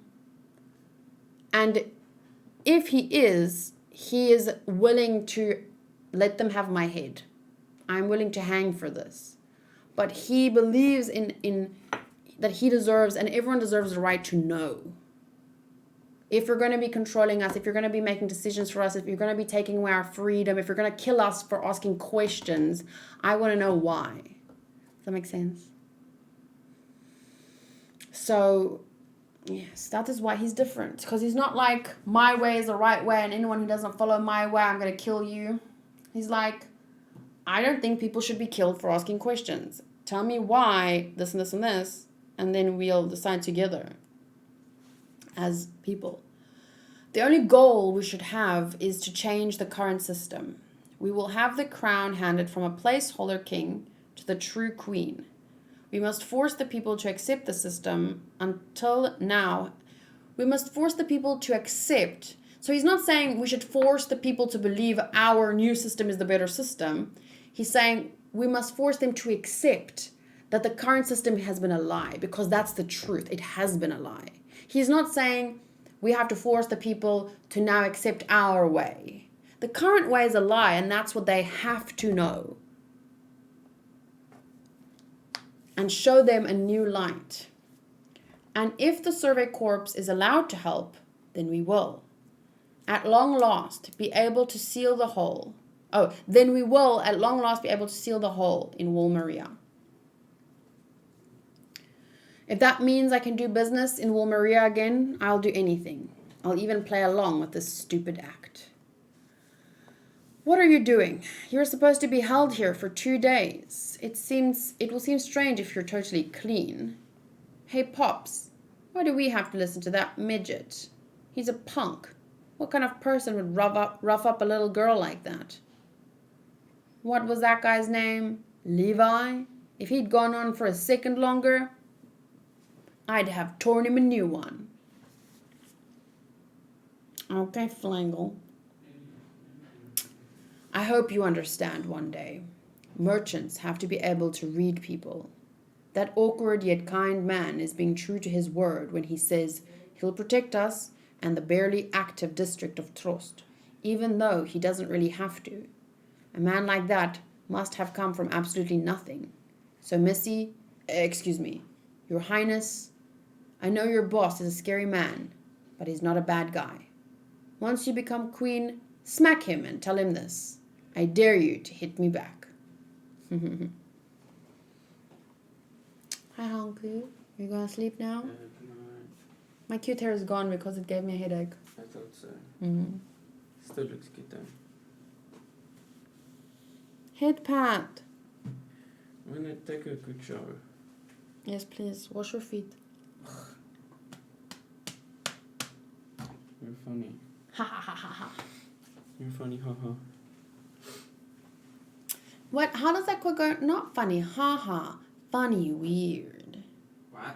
And if he is willing to let them have my head. I'm willing to hang for this. But he believes in that he deserves, and everyone deserves the right to know. If you're going to be controlling us, if you're going to be making decisions for us, if you're going to be taking away our freedom, if you're going to kill us for asking questions, I want to know why. Does that make sense? So Yes, that is why he's different. Because he's not like, my way is the right way, and anyone who doesn't follow my way, I'm going to kill you. He's like, I don't think people should be killed for asking questions. Tell me why this and this and this, and then we'll decide together as people. The only goal we should have is to change the current system. We will have the crown handed from a placeholder king to the true queen. We must force the people to accept the system. Until now, we must force the people to accept. So he's not saying we should force the people to believe our new system is the better system. He's saying we must force them to accept that the current system has been a lie, because that's the truth. It has been a lie. He's not saying we have to force the people to now accept our way. The current way is a lie, and that's what they have to know. And show them a new light. And if the Survey Corps is allowed to help, then we will. At long last, be able to seal the hole. Then we will, at long last, be able to seal the hole in Wall Maria. If that means I can do business in Wall Maria again, I'll do anything. I'll even play along with this stupid act. What are you doing? You're supposed to be held here for 2 days. It will seem strange if you're totally clean. Hey, Pops, why do we have to listen to that midget? He's a punk. What kind of person would rough up a little girl like that? What was that guy's name? Levi? If he'd gone on for a second longer, I'd have torn him a new one. Okay, Flangle. I hope you understand one day. Merchants have to be able to read people. That awkward yet kind man is being true to his word when he says he'll protect us and the barely active district of Trost, even though he doesn't really have to. A man like that must have come from absolutely nothing. So Your Highness, I know your boss is a scary man, but he's not a bad guy. Once you become queen, smack him and tell him this. I dare you to hit me back. Hi, Hanku. You gonna sleep now? My cute hair is gone because it gave me a headache. I thought so. Still looks good though. Head pat. I'm gonna take a good shower. Yes, please. Wash your feet. You're funny. Ha ha ha ha ha. You're funny, haha. What? How does that quote go? Not funny, haha. Funny, weird. What?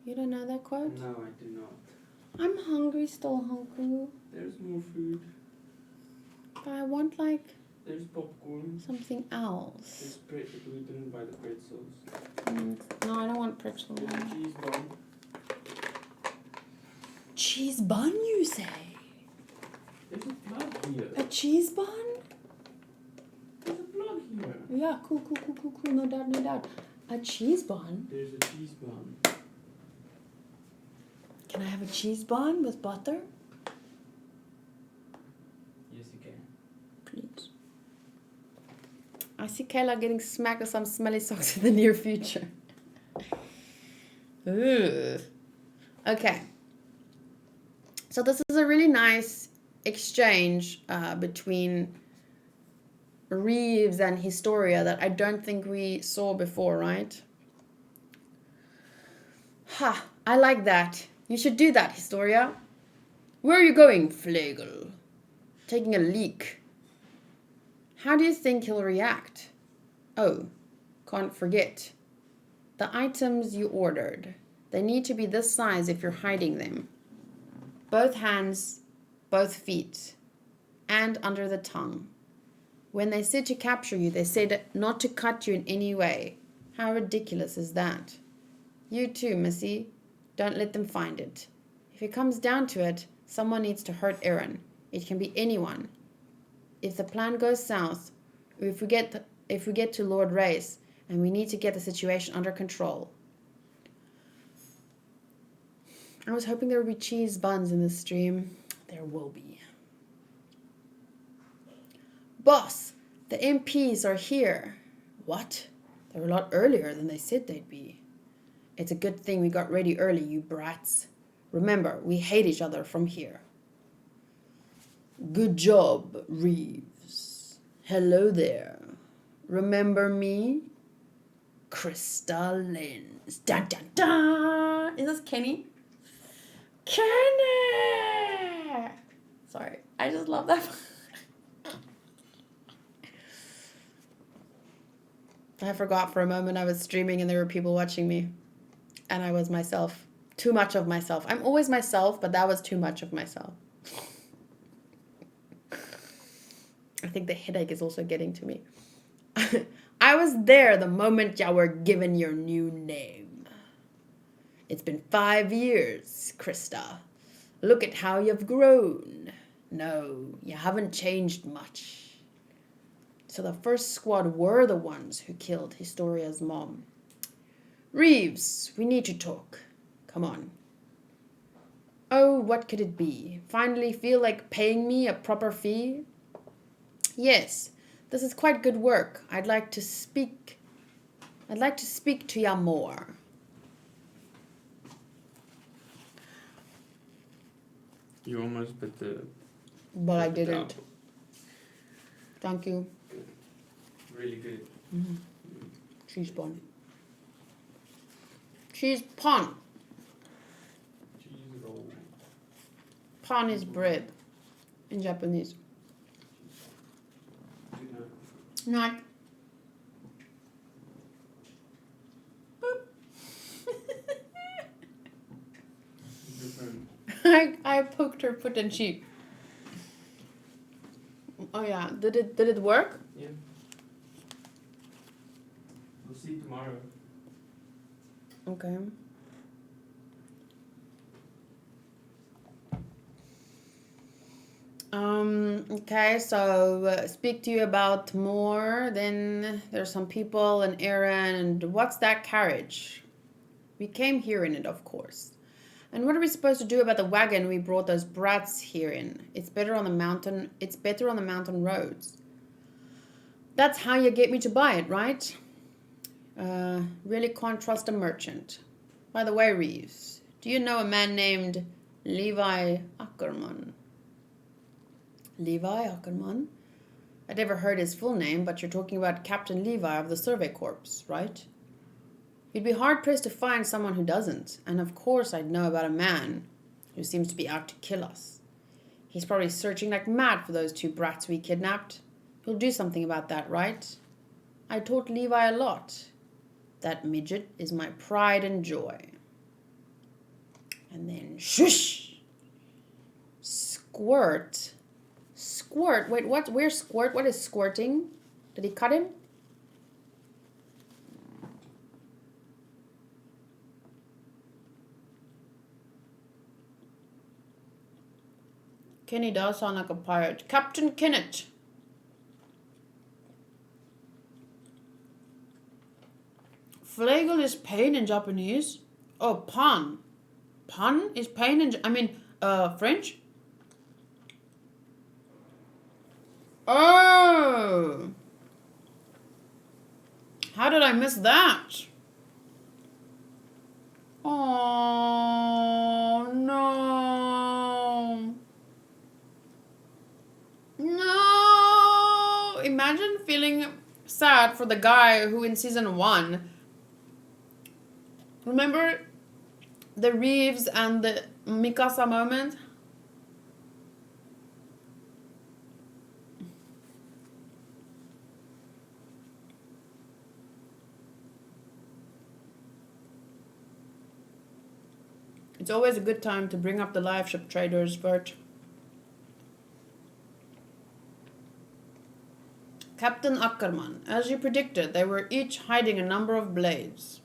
You don't know that quote? No, I do not. I'm hungry still, Hanku. There's more food. But I want There's popcorn. something else. We didn't buy the pretzels. No, I don't want pretzels. There's a cheese bun. Cheese bun, you say? There's a plug here. A cheese bun? There's a plug here. Yeah, cool. No doubt. A cheese bun? There's a cheese bun. Can I have a cheese bun with butter? Yes, you can. Please. I see Kayla getting smacked with some smelly socks in the near future. Ugh. Okay. So this is a really nice exchange between Reeves and Historia that I don't think we saw before, right? Ha! I like that. You should do that, Historia. Where are you going, Flegel? Taking a leak. How do you think he'll react? Oh, can't forget. The items you ordered. They need to be this size if you're hiding them. Both hands, both feet, and under the tongue. When they said to capture you, they said not to cut you in any way. How ridiculous is that? You too, Missy. Don't let them find it. If it comes down to it, someone needs to hurt Eren. It can be anyone. If the plan goes south, or if we get to Lord Race, and we need to get the situation under control. I was hoping there would be cheese buns in this stream. There will be. Boss, the MPs are here. What? They're a lot earlier than they said they'd be. It's a good thing we got ready early, you brats. Remember, we hate each other from here. Good job, Reeves. Hello there. Remember me? Crystal Lens. Dun dun dun! Is this Kenny? Kenny! Sorry, I just love that. I forgot for a moment I was streaming and there were people watching me. And I was myself. Too much of myself. I'm always myself, but that was too much of myself. I think the headache is also getting to me. I was there the moment y'all were given your new name. It's been 5 years, Krista. Look at how you've grown. No, you haven't changed much. So the first squad were the ones who killed Historia's mom. Reeves, we need to talk. Come on. Oh, what could it be? Finally feel like paying me a proper fee? Yes, this is quite good work. I'd like to speak to ya more. You almost put the... But I didn't. Thank you. Really good. Mm-hmm. Cheese bun. Cheese pun. Cheese roll. Pan is bread in Japanese. Not. I poked her foot and cheek. Oh yeah, did it work? Yeah. We'll see tomorrow. Okay. Okay, so speak to you about more. Then there's some people in Eren, and what's that carriage? We came here in it, of course. And what are we supposed to do about the wagon we brought those brats here in? It's better on the mountain. It's better on the mountain roads. That's how you get me to buy it, right? Really can't trust a merchant. By the way, Reeves, do you know a man named Levi Ackerman? Levi Ackerman? I'd never heard his full name, but you're talking about Captain Levi of the Survey Corps, right? You'd be hard-pressed to find someone who doesn't. And of course I'd know about a man who seems to be out to kill us. He's probably searching like mad for those 2 brats we kidnapped. He'll do something about that, right? I taught Levi a lot. That midget is my pride and joy. And then shush! Squirt. Squirt? Wait, what? Where's Squirt? What is squirting? Did he cut him? Kenny does sound like a pirate. Captain Kenneth. Flegel is pain in Japanese. Oh, pan. Pan is pain in... French? Oh! How did I miss that? Oh, no. No! Imagine feeling sad for the guy who in season 1... Remember the Reeves and the Mikasa moment? It's always a good time to bring up the live ship traders, Vert. Captain Ackerman, as you predicted, they were each hiding a number of blades.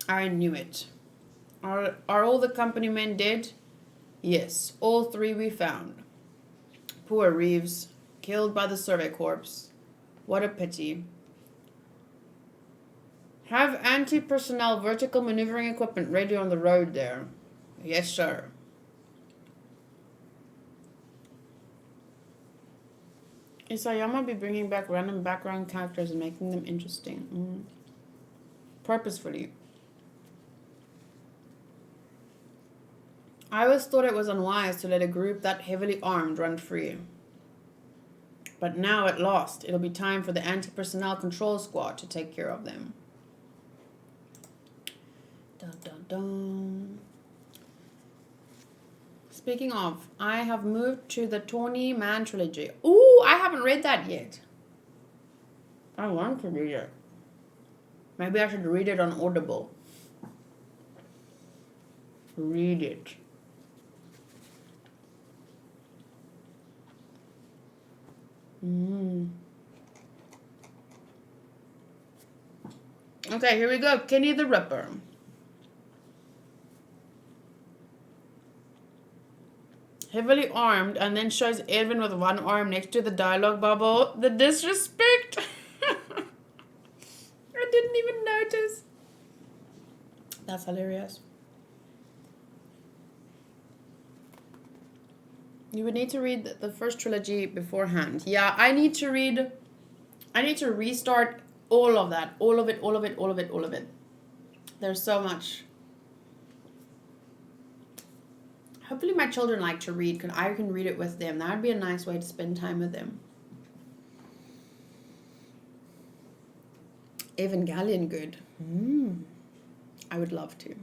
I knew it. Are all the company men dead? Yes, all 3 we found. Poor Reeves, killed by the Survey Corps. What a pity. Have anti-personnel vertical maneuvering equipment ready on the road there. Yes, sir. Isayama be bringing back random background characters and making them interesting. Purposefully. I always thought it was unwise to let a group that heavily armed run free. But now at last, it'll be time for the anti-personnel control squad to take care of them. Dun, dun, dun. Speaking of, I have moved to the Tawny Man trilogy. Ooh, I haven't read that yet. I want to read it. Maybe I should read it on Audible. Read it. Okay, here we go. Kenny the Ripper. Heavily armed, and then shows Erwin with one arm next to the dialogue bubble. The disrespect. I didn't even notice. That's hilarious. You would need to read the first trilogy beforehand. Yeah, I need to restart all of that. All of it. There's so much. Hopefully my children like to read, because I can read it with them. That would be a nice way to spend time with them. Evangelion good. I would love to.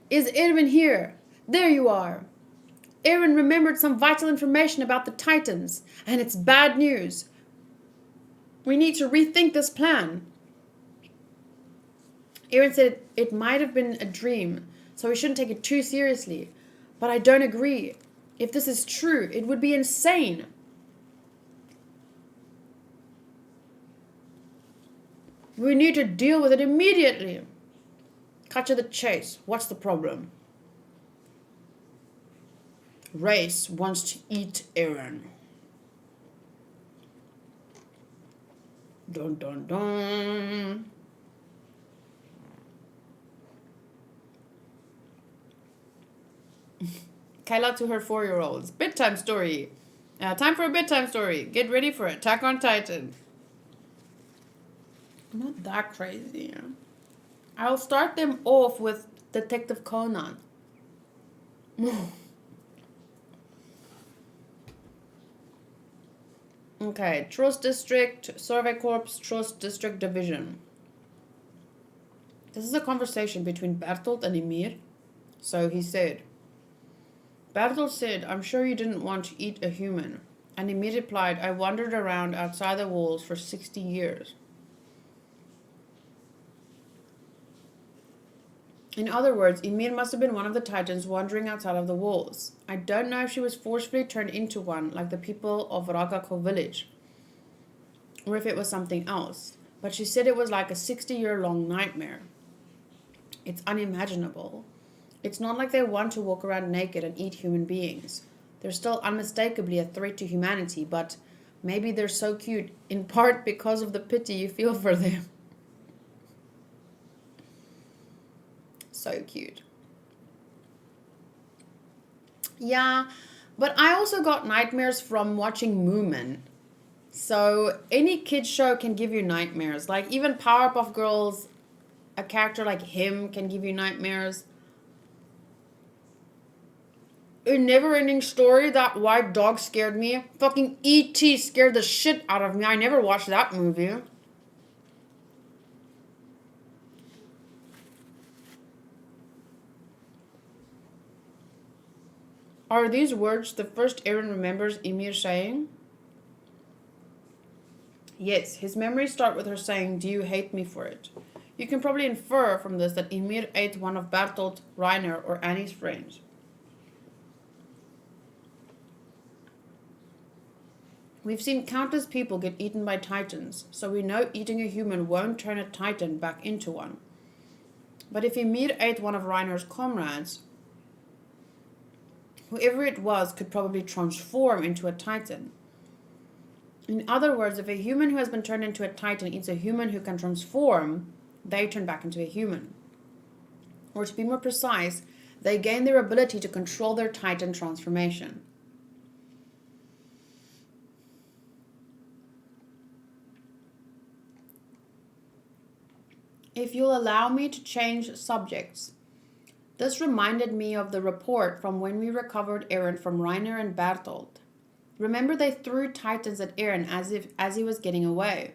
Is Erwin here? There you are. Eren remembered some vital information about the Titans, and it's bad news. We need to rethink this plan. Eren said it might have been a dream, so we shouldn't take it too seriously. But I don't agree. If this is true, it would be insane. We need to deal with it immediately. Cut to the chase. What's the problem? Race wants to eat Eren. Dun dun dun. Kayla to her 4-year-olds. Bedtime story. Time for a bedtime story. Get ready for Attack on Titan. Not that crazy. I'll start them off with Detective Conan. Okay, Trost District, Survey Corps, Trost District Division. This is a conversation between Bertolt and Ymir. So he said, Bertolt said, I'm sure you didn't want to eat a human. And Ymir replied, I wandered around outside the walls for 60 years. In other words, Ymir must have been one of the Titans wandering outside of the walls. I don't know if she was forcefully turned into one, like the people of Ragako village, or if it was something else. But she said it was like a 60-year-long nightmare. It's unimaginable. It's not like they want to walk around naked and eat human beings. They're still unmistakably a threat to humanity, but maybe they're so cute, in part because of the pity you feel for them. So cute. Yeah, but I also got nightmares from watching Moomin. So any kid's show can give you nightmares. Like even Powerpuff Girls, a character like him can give you nightmares. A Never-Ending Story, that white dog scared me. Fucking E.T. scared the shit out of me. I never watched that movie. Are these words the first Eren remembers Ymir saying? Yes, his memories start with her saying, do you hate me for it? You can probably infer from this that Ymir ate one of Bertolt, Reiner, or Annie's friends. We've seen countless people get eaten by Titans, so we know eating a human won't turn a Titan back into one. But if Ymir ate one of Reiner's comrades, whoever it was could probably transform into a Titan. In other words, if a human who has been turned into a Titan eats a human who can transform, they turn back into a human. Or to be more precise, they gain their ability to control their Titan transformation. If you'll allow me to change subjects, This reminded me of the report from when we recovered Eren from Reiner and Bertolt. Remember they threw titans at Eren as he was getting away.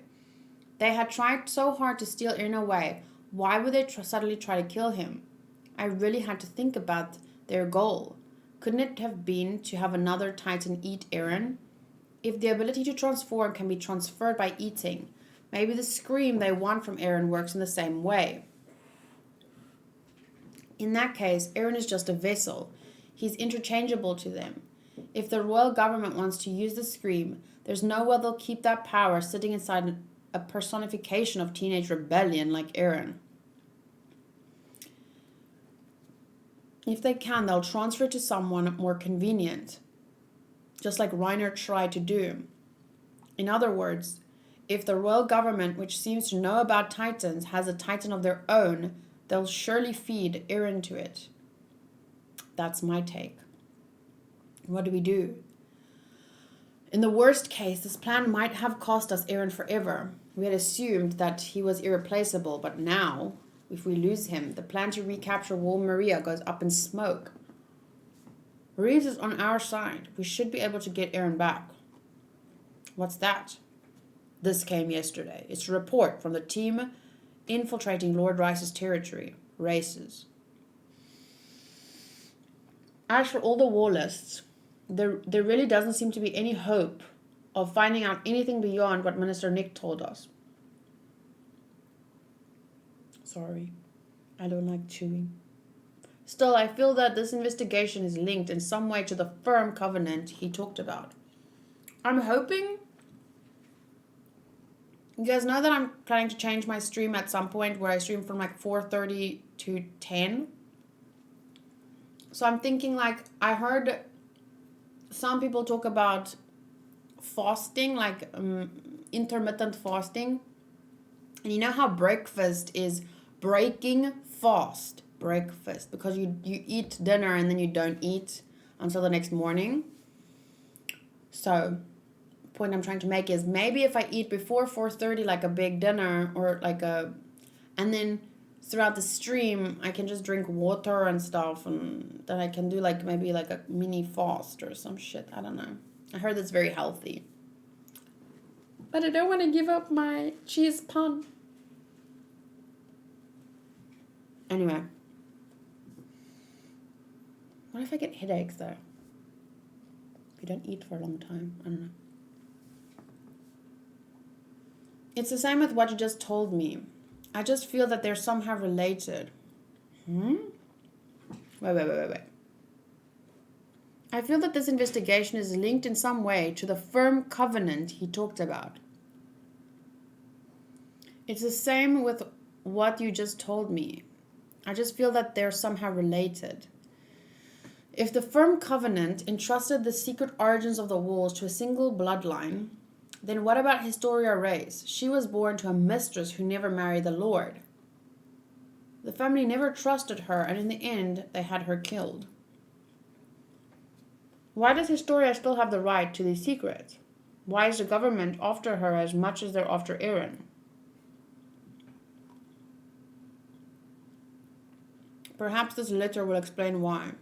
They had tried so hard to steal Eren away. Why would they suddenly try to kill him? I really had to think about their goal. Couldn't it have been to have another titan eat Eren? If the ability to transform can be transferred by eating, maybe the scream they want from Eren works in the same way. In that case, Eren is just a vessel. He's interchangeable to them. If the royal government wants to use the scream, there's no way they'll keep that power sitting inside a personification of teenage rebellion like Eren. If they can, they'll transfer it to someone more convenient, just like Reiner tried to do. In other words, if the royal government, which seems to know about titans, has a titan of their own, they'll surely feed Eren to it. That's my take. What do we do? In the worst case, this plan might have cost us Eren forever. We had assumed that he was irreplaceable, but now, if we lose him, the plan to recapture Wall Maria goes up in smoke. Reeves is on our side. We should be able to get Eren back. What's that? This came yesterday. It's a report from the team infiltrating Lord Rice's territory. Races. As for all the war lists, there really doesn't seem to be any hope of finding out anything beyond what Minister Nick told us. Sorry, I don't like chewing. Still, I feel that this investigation is linked in some way to the firm covenant he talked about. I'm hoping... You guys know that I'm planning to change my stream at some point where I stream from like 4:30 to 10. So I'm thinking like, I heard some people talk about fasting, like intermittent fasting. And you know how breakfast is breaking fast breakfast, because you eat dinner and then you don't eat until the next morning. So the point I'm trying to make is maybe if I eat before 4:30 like a big dinner or like and then throughout the stream I can just drink water and stuff, and then I can do like maybe like a mini fast or some shit. I don't know. I heard that's very healthy. But I don't want to give up my cheese pun. Anyway. What if I get headaches though? If you don't eat for a long time. I don't know. It's the same with what you just told me. I just feel that they're somehow related. Wait. I feel that this investigation is linked in some way to the firm covenant he talked about. It's the same with what you just told me. I just feel that they're somehow related. If the firm covenant entrusted the secret origins of the walls to a single bloodline, then what about Historia race? She was born to a mistress who never married the Lord. The family never trusted her, and in the end, they had her killed. Why does Historia still have the right to these secrets? Why is the government after her as much as they're after Eren? Perhaps this letter will explain why.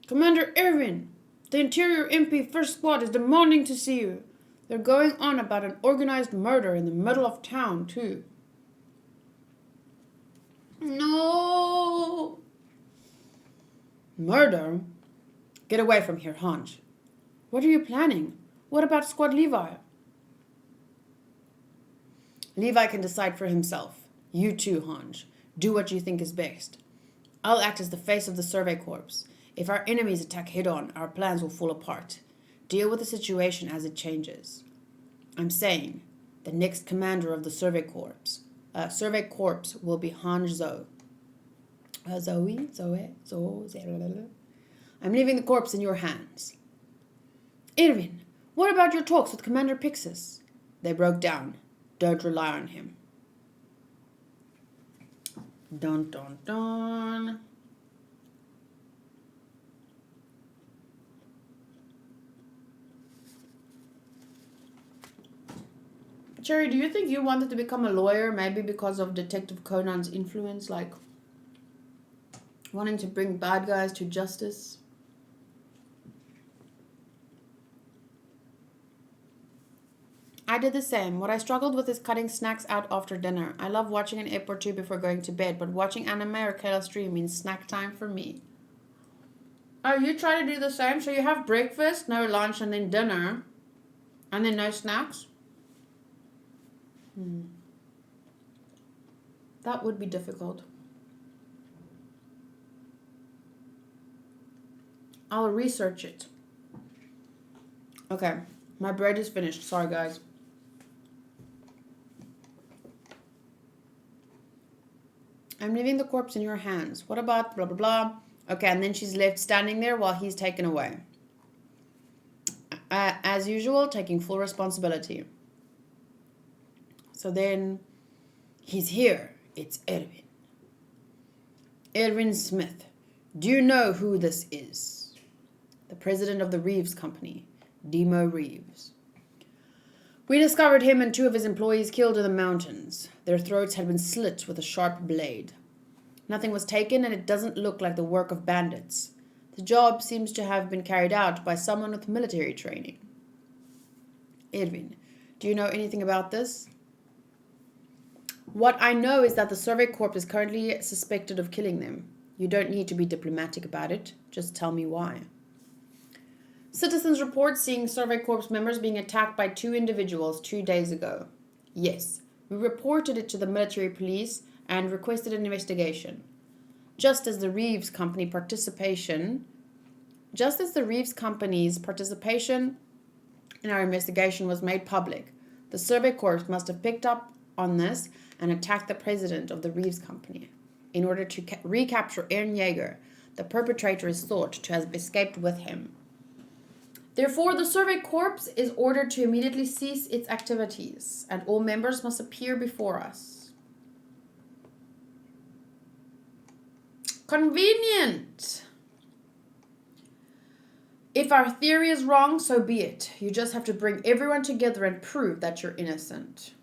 Commander Erwin, the Interior MP First Squad is demanding to see you. They're going on about an organized murder in the middle of town, too. No! Murder? Get away from here, Hanj. What are you planning? What about Squad Levi? Levi can decide for himself. You too, Hanj. Do what you think is best. I'll act as the face of the Survey Corps. If our enemies attack head-on, our plans will fall apart. Deal with the situation as it changes. I'm saying, the next commander of the Survey Corps will be Hanj Zoe. Zoe. I'm leaving the corpse in your hands. Erwin, what about your talks with Commander Pixis? They broke down. Don't rely on him. Dun dun dun. Cherry, do you think you wanted to become a lawyer maybe because of Detective Conan's influence? Like, Wanting to bring bad guys to justice. I did the same. What I struggled with is cutting snacks out after dinner. I love watching an ep or two before going to bed, but watching anime or Kayla stream means snack time for me. Oh, you try to do the same? So you have breakfast, no lunch, and then dinner, and then no snacks? That would be difficult. I'll research it. Okay, my bread is finished. Sorry, guys. I'm leaving the corpse in your hands. What about blah, blah, blah? Okay, and then she's left standing there while he's taken away. As usual, taking full responsibility. So then, he's here. It's Erwin. Erwin Smith. Do you know who this is? The president of the Reeves Company, Demo Reeves. We discovered him and 2 of his employees killed in the mountains. Their throats had been slit with a sharp blade. Nothing was taken, and it doesn't look like the work of bandits. The job seems to have been carried out by someone with military training. Erwin, do you know anything about this? What I know is that the Survey Corps is currently suspected of killing them. You don't need to be diplomatic about it. Just tell me why. Citizens report seeing Survey Corps members being attacked by 2 individuals 2 days ago. Yes, we reported it to the military police and requested an investigation. Just as the Reeves Company's participation in our investigation was made public, the Survey Corps must have picked up on this and attacked the president of the Reeves Company. In order to recapture Eren Yeager, the perpetrator is thought to have escaped with him. Therefore, the Survey Corps is ordered to immediately cease its activities, and all members must appear before us. Convenient! If our theory is wrong, so be it. You just have to bring everyone together and prove that you're innocent.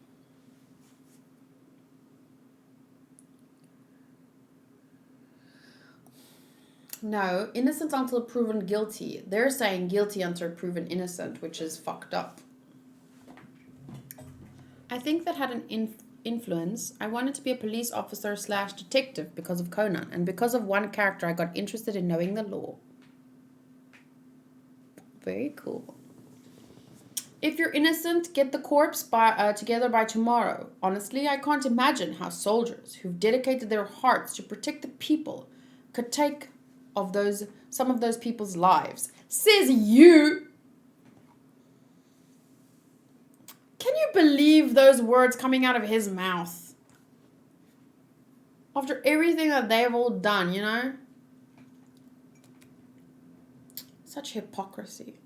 No, innocent until proven guilty. They're saying guilty until proven innocent, which is fucked up. I think that had an influence. I wanted to be a police officer / detective because of Conan, and because of one character I got interested in knowing the law. Very cool. If you're innocent, get the corpse together by tomorrow. Honestly, I can't imagine how soldiers who've dedicated their hearts to protect the people could take some of those people's lives. Says you. Can you believe those words coming out of his mouth? After everything that they've all done, you know? Such hypocrisy.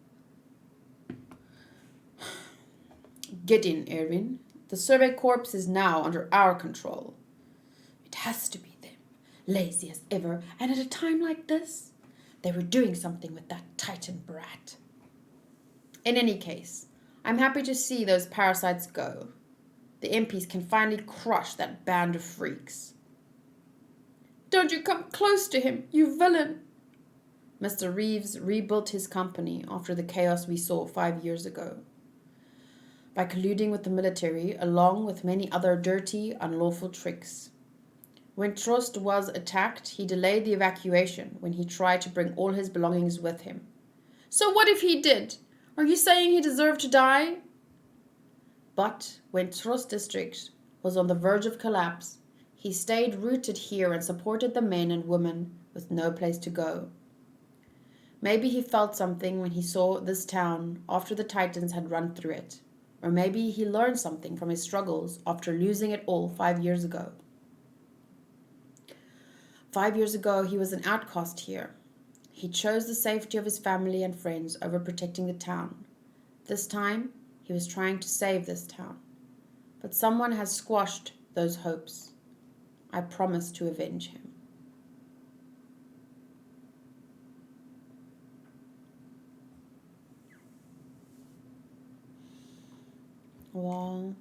Get in, Erwin. The Survey Corps is now under our control. It has to be them, lazy as ever, and at a time like this, they were doing something with that Titan brat. In any case, I'm happy to see those parasites go. The MPs can finally crush that band of freaks. Don't you come close to him, you villain! Mr. Reeves rebuilt his company after the chaos we saw 5 years ago. By colluding with the military, along with many other dirty, unlawful tricks. When Trost was attacked, he delayed the evacuation when he tried to bring all his belongings with him. So what if he did? Are you saying he deserved to die? But when Trost district was on the verge of collapse, he stayed rooted here and supported the men and women with no place to go. Maybe he felt something when he saw this town after the Titans had run through it. Or maybe he learned something from his struggles after losing it all 5 years ago. 5 years ago, he was an outcast here. He chose the safety of his family and friends over protecting the town. This time, he was trying to save this town. But someone has squashed those hopes. I promise to avenge him. Wow.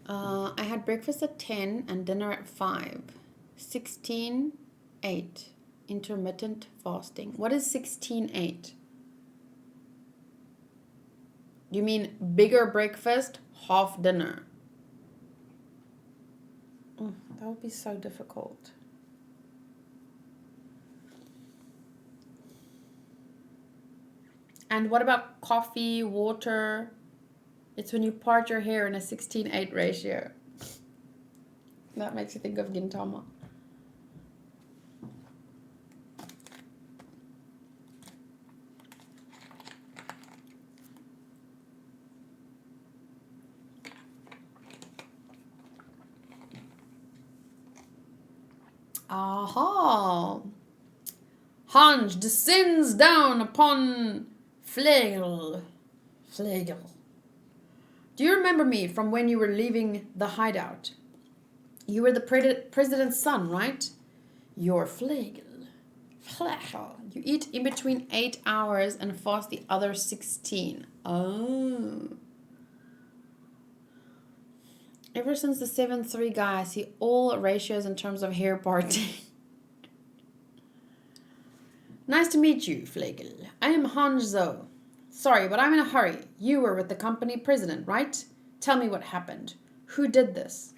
I had breakfast at 10 and dinner at 5. 16, 8. Intermittent fasting. What is 16, 8? You mean bigger breakfast, half dinner? That would be so difficult. And what about coffee, water? It's when you part your hair in a 16-8 ratio. That makes you think of Gintama. Aha! Hanj descends down upon Flegel. Do you remember me from when you were leaving the hideout? You were the president's son, right? You're Flegel. You eat in between 8 hours and fast the other 16. Oh. Ever since the 7-3 guy, I see all ratios in terms of hair parting. Nice to meet you, Flegel. I am Hanzo. Sorry, but I'm in a hurry. You were with the company president, right? Tell me what happened. Who did this?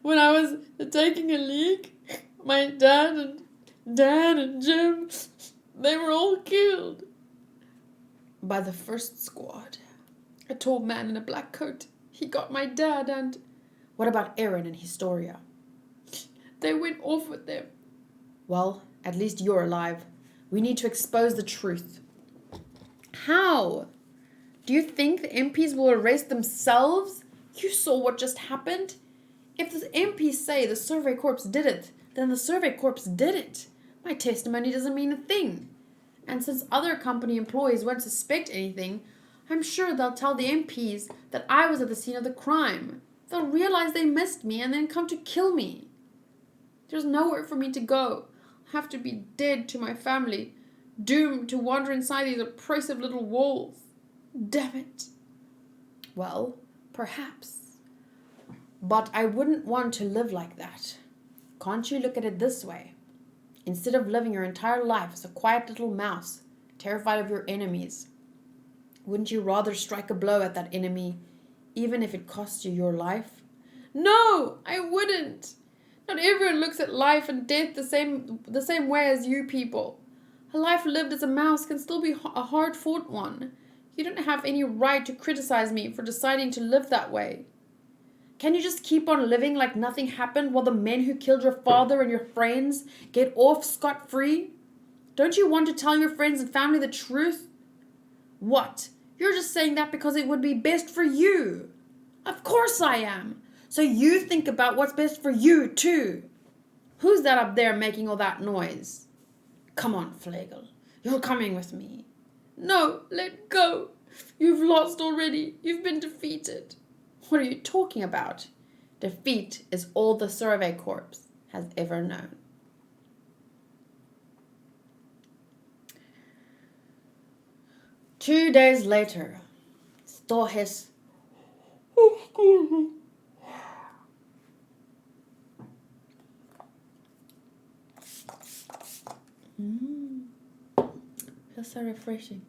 When I was taking a leak, my dad and Jim, they were all killed. By the first squad. A tall man in a black coat. He got my dad and... What about Eren and Historia? They went off with them. Well, at least you're alive. We need to expose the truth. How? Do you think the MPs will arrest themselves? You saw what just happened. If the MPs say the Survey Corps did it, then the Survey Corps did it. My testimony doesn't mean a thing. And since other company employees won't suspect anything, I'm sure they'll tell the MPs that I was at the scene of the crime. They'll realize they missed me and then come to kill me. There's nowhere for me to go. I have to be dead to my family, doomed to wander inside these oppressive little walls. Damn it. Well, perhaps. But I wouldn't want to live like that. Can't you look at it this way? Instead of living your entire life as a quiet little mouse, terrified of your enemies, wouldn't you rather strike a blow at that enemy, even if it costs you your life? No, I wouldn't. Not everyone looks at life and death the same way as you people. A life lived as a mouse can still be a hard-fought one. You don't have any right to criticize me for deciding to live that way. Can you just keep on living like nothing happened while the men who killed your father and your friends get off scot-free? Don't you want to tell your friends and family the truth? What? You're just saying that because it would be best for you. Of course I am. So you think about what's best for you, too. Who's that up there making all that noise? Come on, Flegel. You're coming with me. No, let go. You've lost already. You've been defeated. What are you talking about? Defeat is all the Survey Corps has ever known. Two days later, Stohes... Excuse me. Feels so refreshing.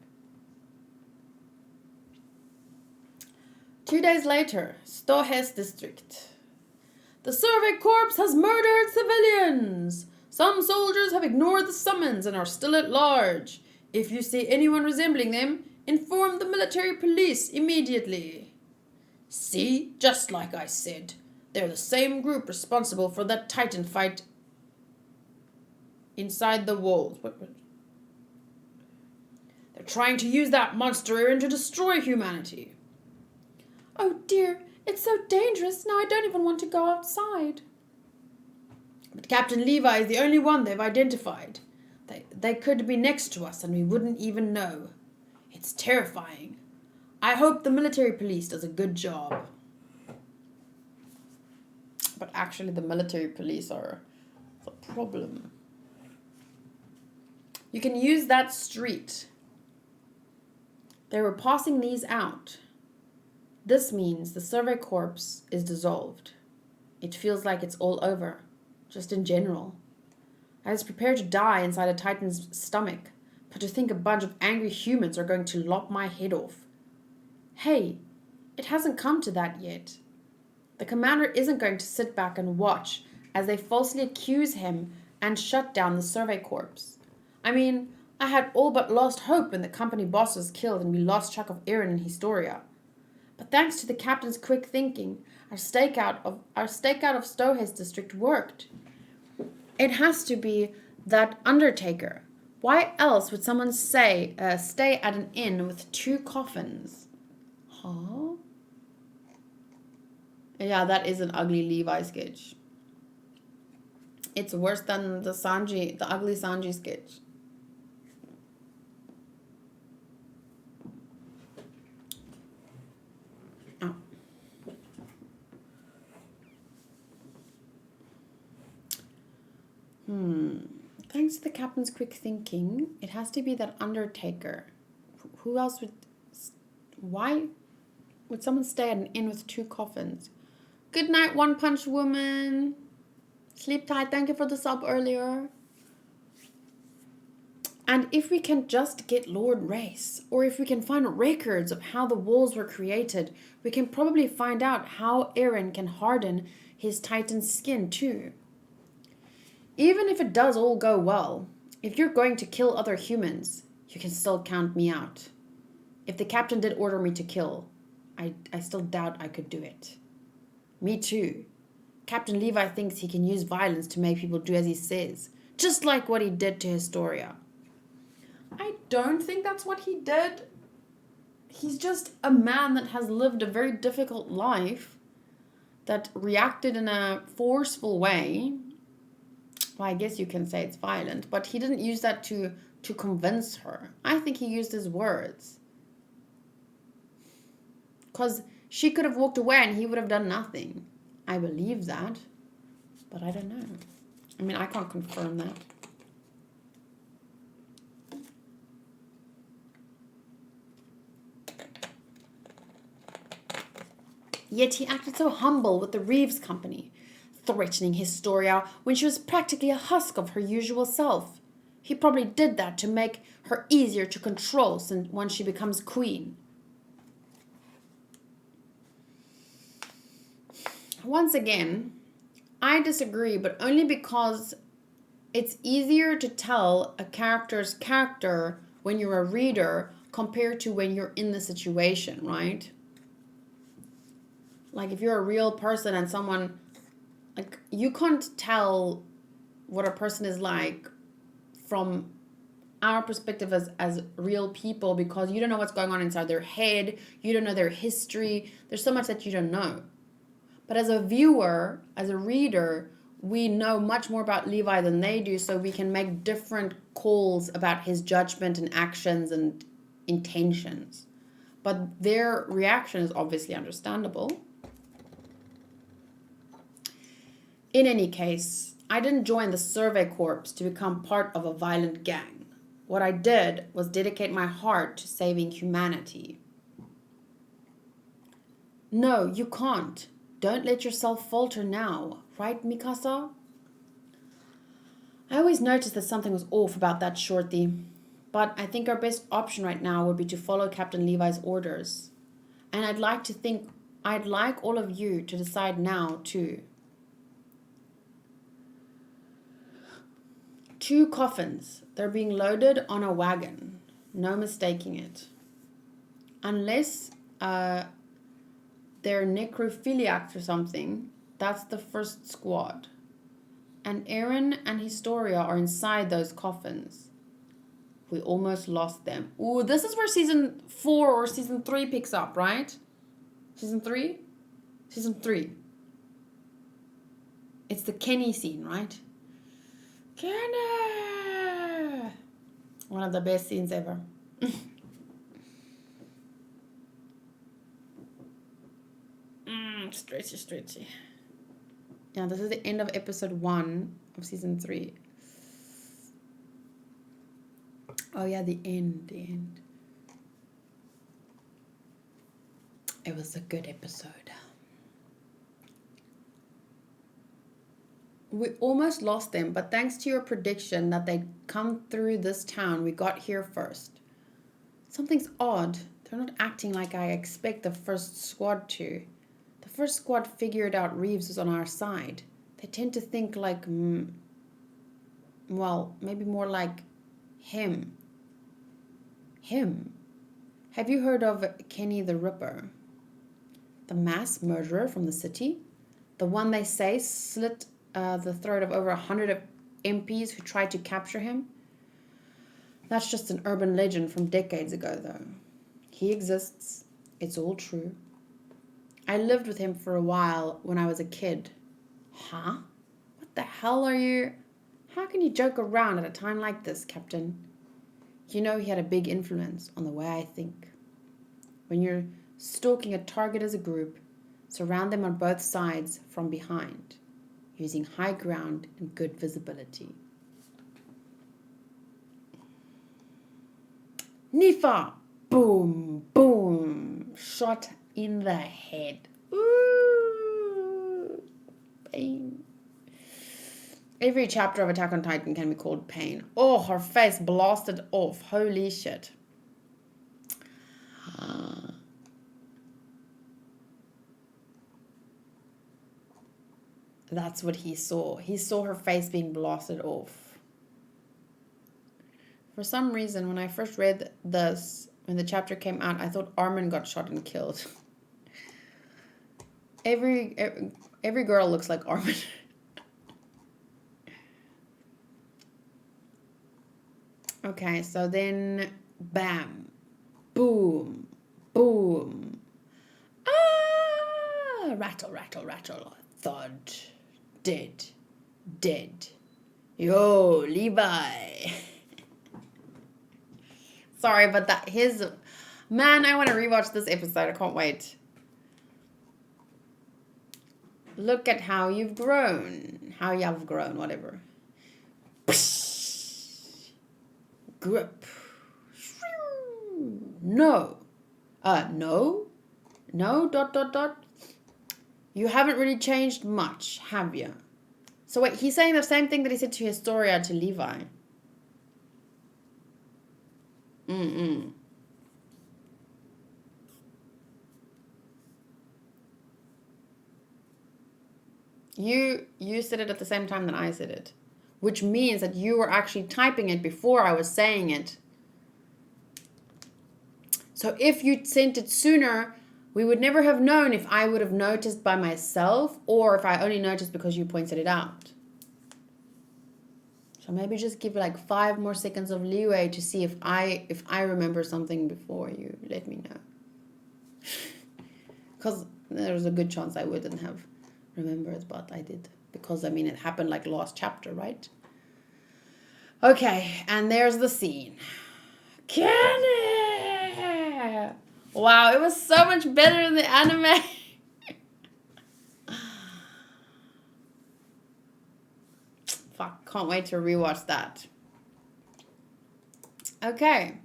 2 days later, Stohes district. The Survey Corps has murdered civilians. Some soldiers have ignored the summons and are still at large. If you see anyone resembling them, inform the military police immediately. See, just like I said, they're the same group responsible for that Titan fight inside the walls. They're trying to use that monster Eren to destroy humanity. Oh dear, it's so dangerous. Now I don't even want to go outside. But Captain Levi is the only one they've identified. They could be next to us and we wouldn't even know. It's terrifying. I hope the military police does a good job. But actually the military police are the problem. You can use that street. They were passing these out. This means the survey corps is dissolved. It feels like it's all over, just in general. I was prepared to die inside a Titan's stomach, but to think a bunch of angry humans are going to lop my head off. Hey, it hasn't come to that yet. The commander isn't going to sit back and watch as they falsely accuse him and shut down the survey corps. I mean, I had all but lost hope when the company boss was killed and we lost track of Eren and Historia. But thanks to the captain's quick thinking, our stakeout of Stohe's district worked. It has to be that undertaker. Why else would someone stay at an inn with 2 coffins? Huh? Yeah, that is an ugly Levi sketch. It's worse than the ugly Sanji sketch. Oh. Thanks to the captain's quick thinking, it has to be that undertaker. Who else would... Why would someone stay at an inn with 2 coffins? Good night, One Punch Woman. Sleep tight. Thank you for the sub earlier. And if we can just get Lord Race, or if we can find records of how the walls were created, we can probably find out how Eren can harden his Titan's skin too. Even if it does all go well, if you're going to kill other humans, you can still count me out. If the captain did order me to kill, I still doubt I could do it. Me too. Captain Levi thinks he can use violence to make people do as he says, just like what he did to Historia. I don't think that's what he did. He's just a man that has lived a very difficult life, that reacted in a forceful way. Well, I guess you can say it's violent, but he didn't use that to convince her. I think he used his words. Because she could have walked away and he would have done nothing. I believe that, but I don't know. I mean, I can't confirm that. Yet he acted so humble with the Reeves Company, threatening Historia when she was practically a husk of her usual self. He probably did that to make her easier to control when she becomes queen. Once again, I disagree, but only because it's easier to tell a character's character when you're a reader compared to when you're in the situation, right? Like if you're a real person and someone, like you can't tell what a person is like from our perspective as real people because you don't know what's going on inside their head. You don't know their history. There's so much that you don't know. But as a viewer, as a reader, we know much more about Levi than they do, so we can make different calls about his judgment and actions and intentions. But their reaction is obviously understandable. In any case, I didn't join the Survey Corps to become part of a violent gang. What I did was dedicate my heart to saving humanity. No, you can't. Don't let yourself falter now, right, Mikasa? I always noticed that something was off about that shorty, but I think our best option right now would be to follow Captain Levi's orders. And I'd like all of you to decide now, too. 2 coffins. They're being loaded on a wagon. No mistaking it. Unless they're necrophiliacs or something, that's the first squad. And Eren and Historia are inside those coffins. We almost lost them. Ooh, this is where season 4 or season 3 picks up, right? Season 3? Season 3. It's the Kenny scene, right? Kenny! One of the best scenes ever. Stretchy. Yeah, this is the end of episode 1 of season 3. Oh yeah, the end. It was a good episode. We almost lost them, but thanks to your prediction that they'd come through this town, we got here first. Something's odd. They're not acting like I expect the first squad to. The first squad figured out Reeves was on our side. They tend to think like, well, maybe more like him. Him? Have you heard of Kenny the Ripper? The mass murderer from the city? The one they say slit the throat of over 100 of MPs who tried to capture him? That's just an urban legend from decades ago, though. He exists. It's all true. I lived with him for a while when I was a kid. Huh? What the hell are you... How can you joke around at a time like this, Captain? You know he had a big influence on the way I think. When you're stalking a target as a group, surround them on both sides from behind, using high ground and good visibility. Nifa! Boom! Boom! Shot in the head. Ooh! Pain. Every chapter of Attack on Titan can be called pain. Oh, her face blasted off. Holy shit. That's what he saw. He saw her face being blasted off. For some reason, when I first read this, when the chapter came out, I thought Armin got shot and killed. Every girl looks like Armin. Okay, so then, bam, boom, boom. Ah! Rattle, rattle, rattle. Thud. Dead. Dead. Yo, Levi. Sorry, but that his... Man, I want to rewatch this episode. I can't wait. Look at how you've grown. How you've grown, whatever. Grip. No. No? No, ... You haven't really changed much, have you? So wait, he's saying the same thing that he said to Historia to Levi. You said it at the same time that I said it. Which means that you were actually typing it before I was saying it. So if you sent it sooner, we would never have known if I would have noticed by myself or if I only noticed because you pointed it out. So maybe just give like 5 more seconds of leeway to see if I remember something before you let me know. Because there's a good chance I wouldn't have remembered, but I did. Because, I mean, it happened like last chapter, right? Okay, and there's the scene. Kenny! Wow, it was so much better in the anime. Fuck, can't wait to rewatch that. Okay.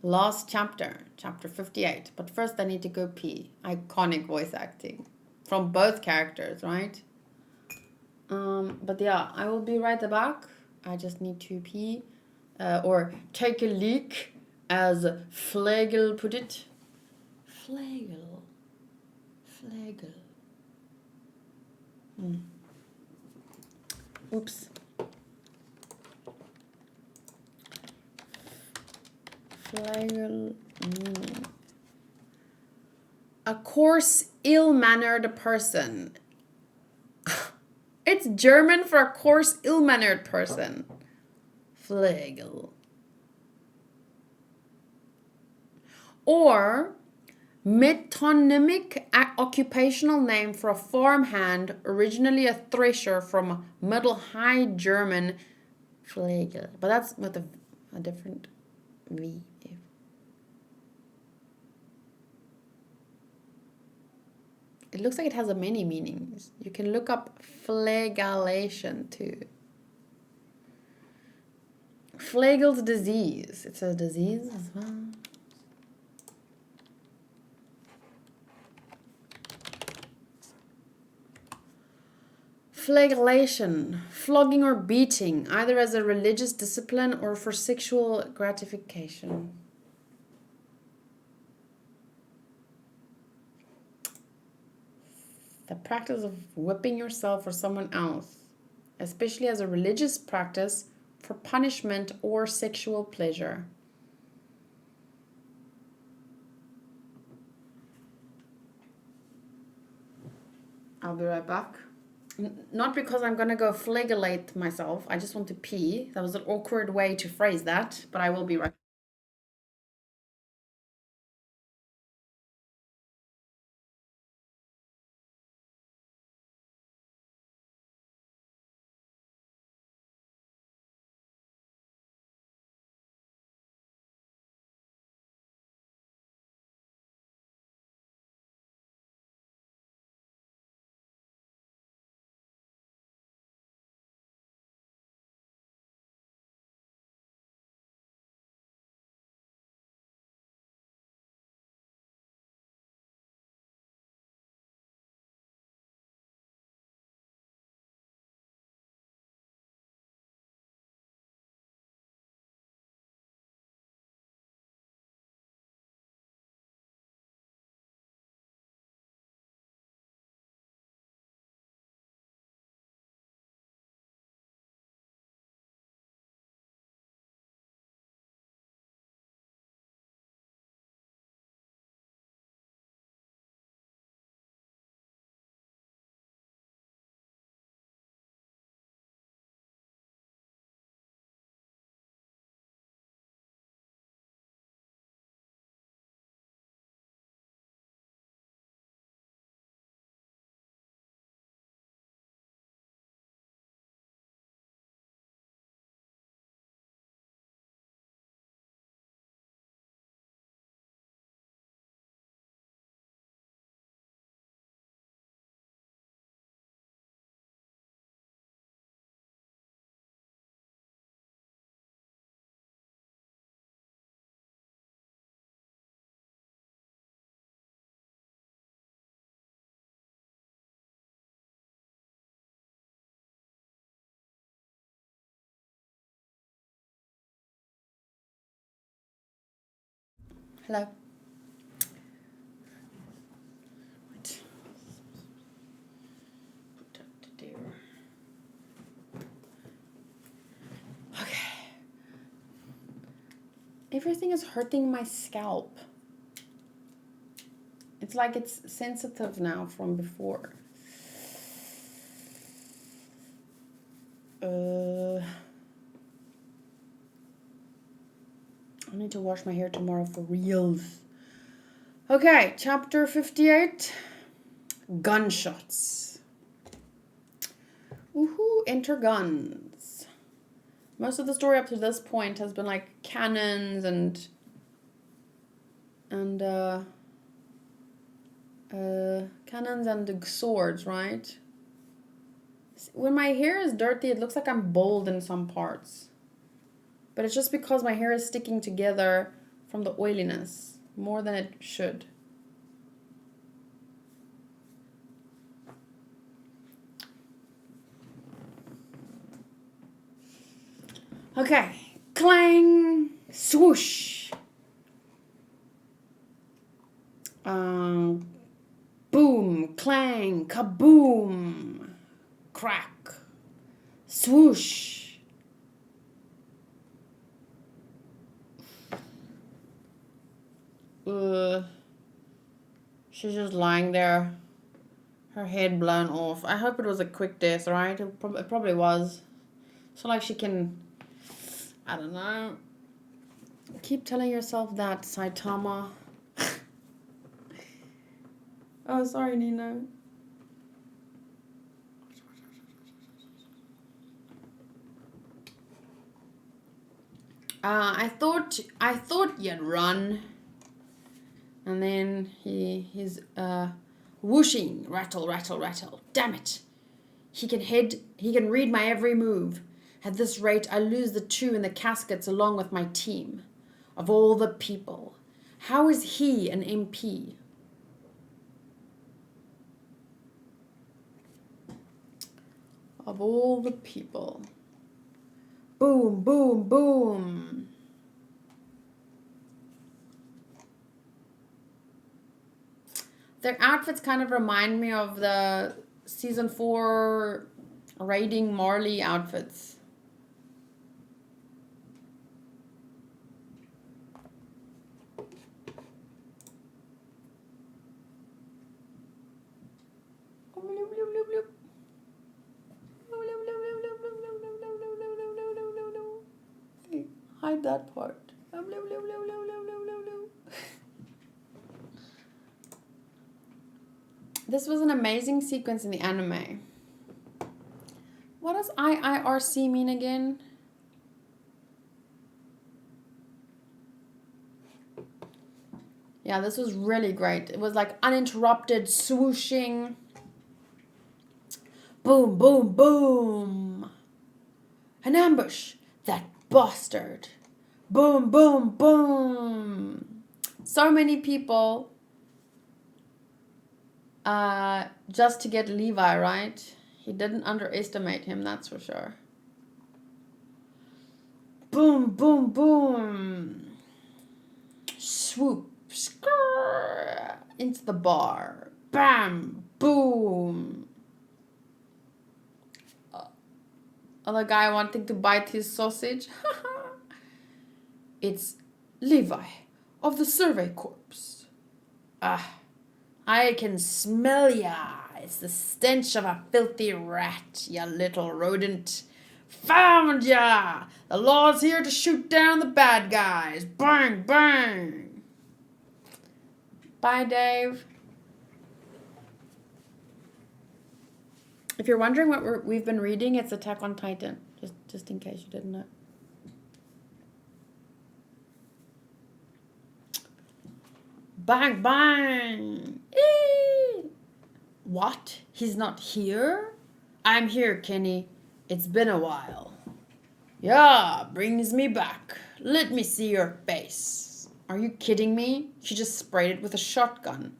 Last chapter, chapter 58. But first I need to go pee. Iconic voice acting. From both characters, right? But yeah, I will be right back. I just need to pee. Or take a leak, as Flagel put it. Flagel. Oops. Flagel. A coarse, ill-mannered person. It's German for a coarse, ill-mannered person. Flagel. Or metonymic occupational name for a farmhand, originally a thresher from Middle High German Flagel. But that's with a different V. It looks like it has many meanings. You can look up flagellation too. Flagel's disease. It's a disease as well. flagellation, flogging or beating, either as a religious discipline or for sexual gratification. The practice of whipping yourself or someone else, especially as a religious practice for punishment or sexual pleasure. I'll be right back. Not because I'm going to go flagellate myself. I just want to pee. That was an awkward way to phrase that, but I will be right back. Hello. What? Put that to there. Okay. Everything is hurting my scalp. It's like it's sensitive now from before. I need to wash my hair tomorrow for reals. Okay, chapter 58. Gunshots. Woohoo, enter guns. Most of the story up to this point has been like cannons and cannons and swords, right? When my hair is dirty, it looks like I'm bald in some parts. But it's just because my hair is sticking together from the oiliness more than it should. Okay. Clang. Swoosh. Boom. Clang. Kaboom. Crack. Swoosh. She's just lying there, her head blown off. I hope it was a quick death, right? It probably was. So like she can, I don't know. Keep telling yourself that, Saitama. Oh, sorry, Nina. I thought you'd run. And then he's whooshing, rattle, rattle, rattle. Damn it. He can read my every move. At this rate, I lose the two in the caskets along with my team. Of all the people, how is he an MP? Of all the people. Boom, boom, boom. Their outfits kind of remind me of the season 4 raiding Marley outfits. Hide that part. This was an amazing sequence in the anime. What does IIRC mean again? Yeah, this was really great. It was like uninterrupted swooshing. Boom, boom, boom. An ambush. That bastard. Boom, boom, boom. So many people just to get Levi, right? He didn't underestimate him, that's for sure. Boom, boom, boom. Swoop. Skrrr, into the bar. Bam. Boom. Other guy wanting to bite his sausage. It's Levi of the Survey Corps. I can smell ya. It's the stench of a filthy rat, ya little rodent. Found ya! The law's here to shoot down the bad guys. Bang, bang. Bye, Dave. If you're wondering what we've been reading, it's Attack on Titan. Just in case you didn't know. Bang, bang. Eee. What? He's not here? I'm here, Kenny. It's been a while. Yeah, brings me back. Let me see your face. Are you kidding me? She just sprayed it with a shotgun.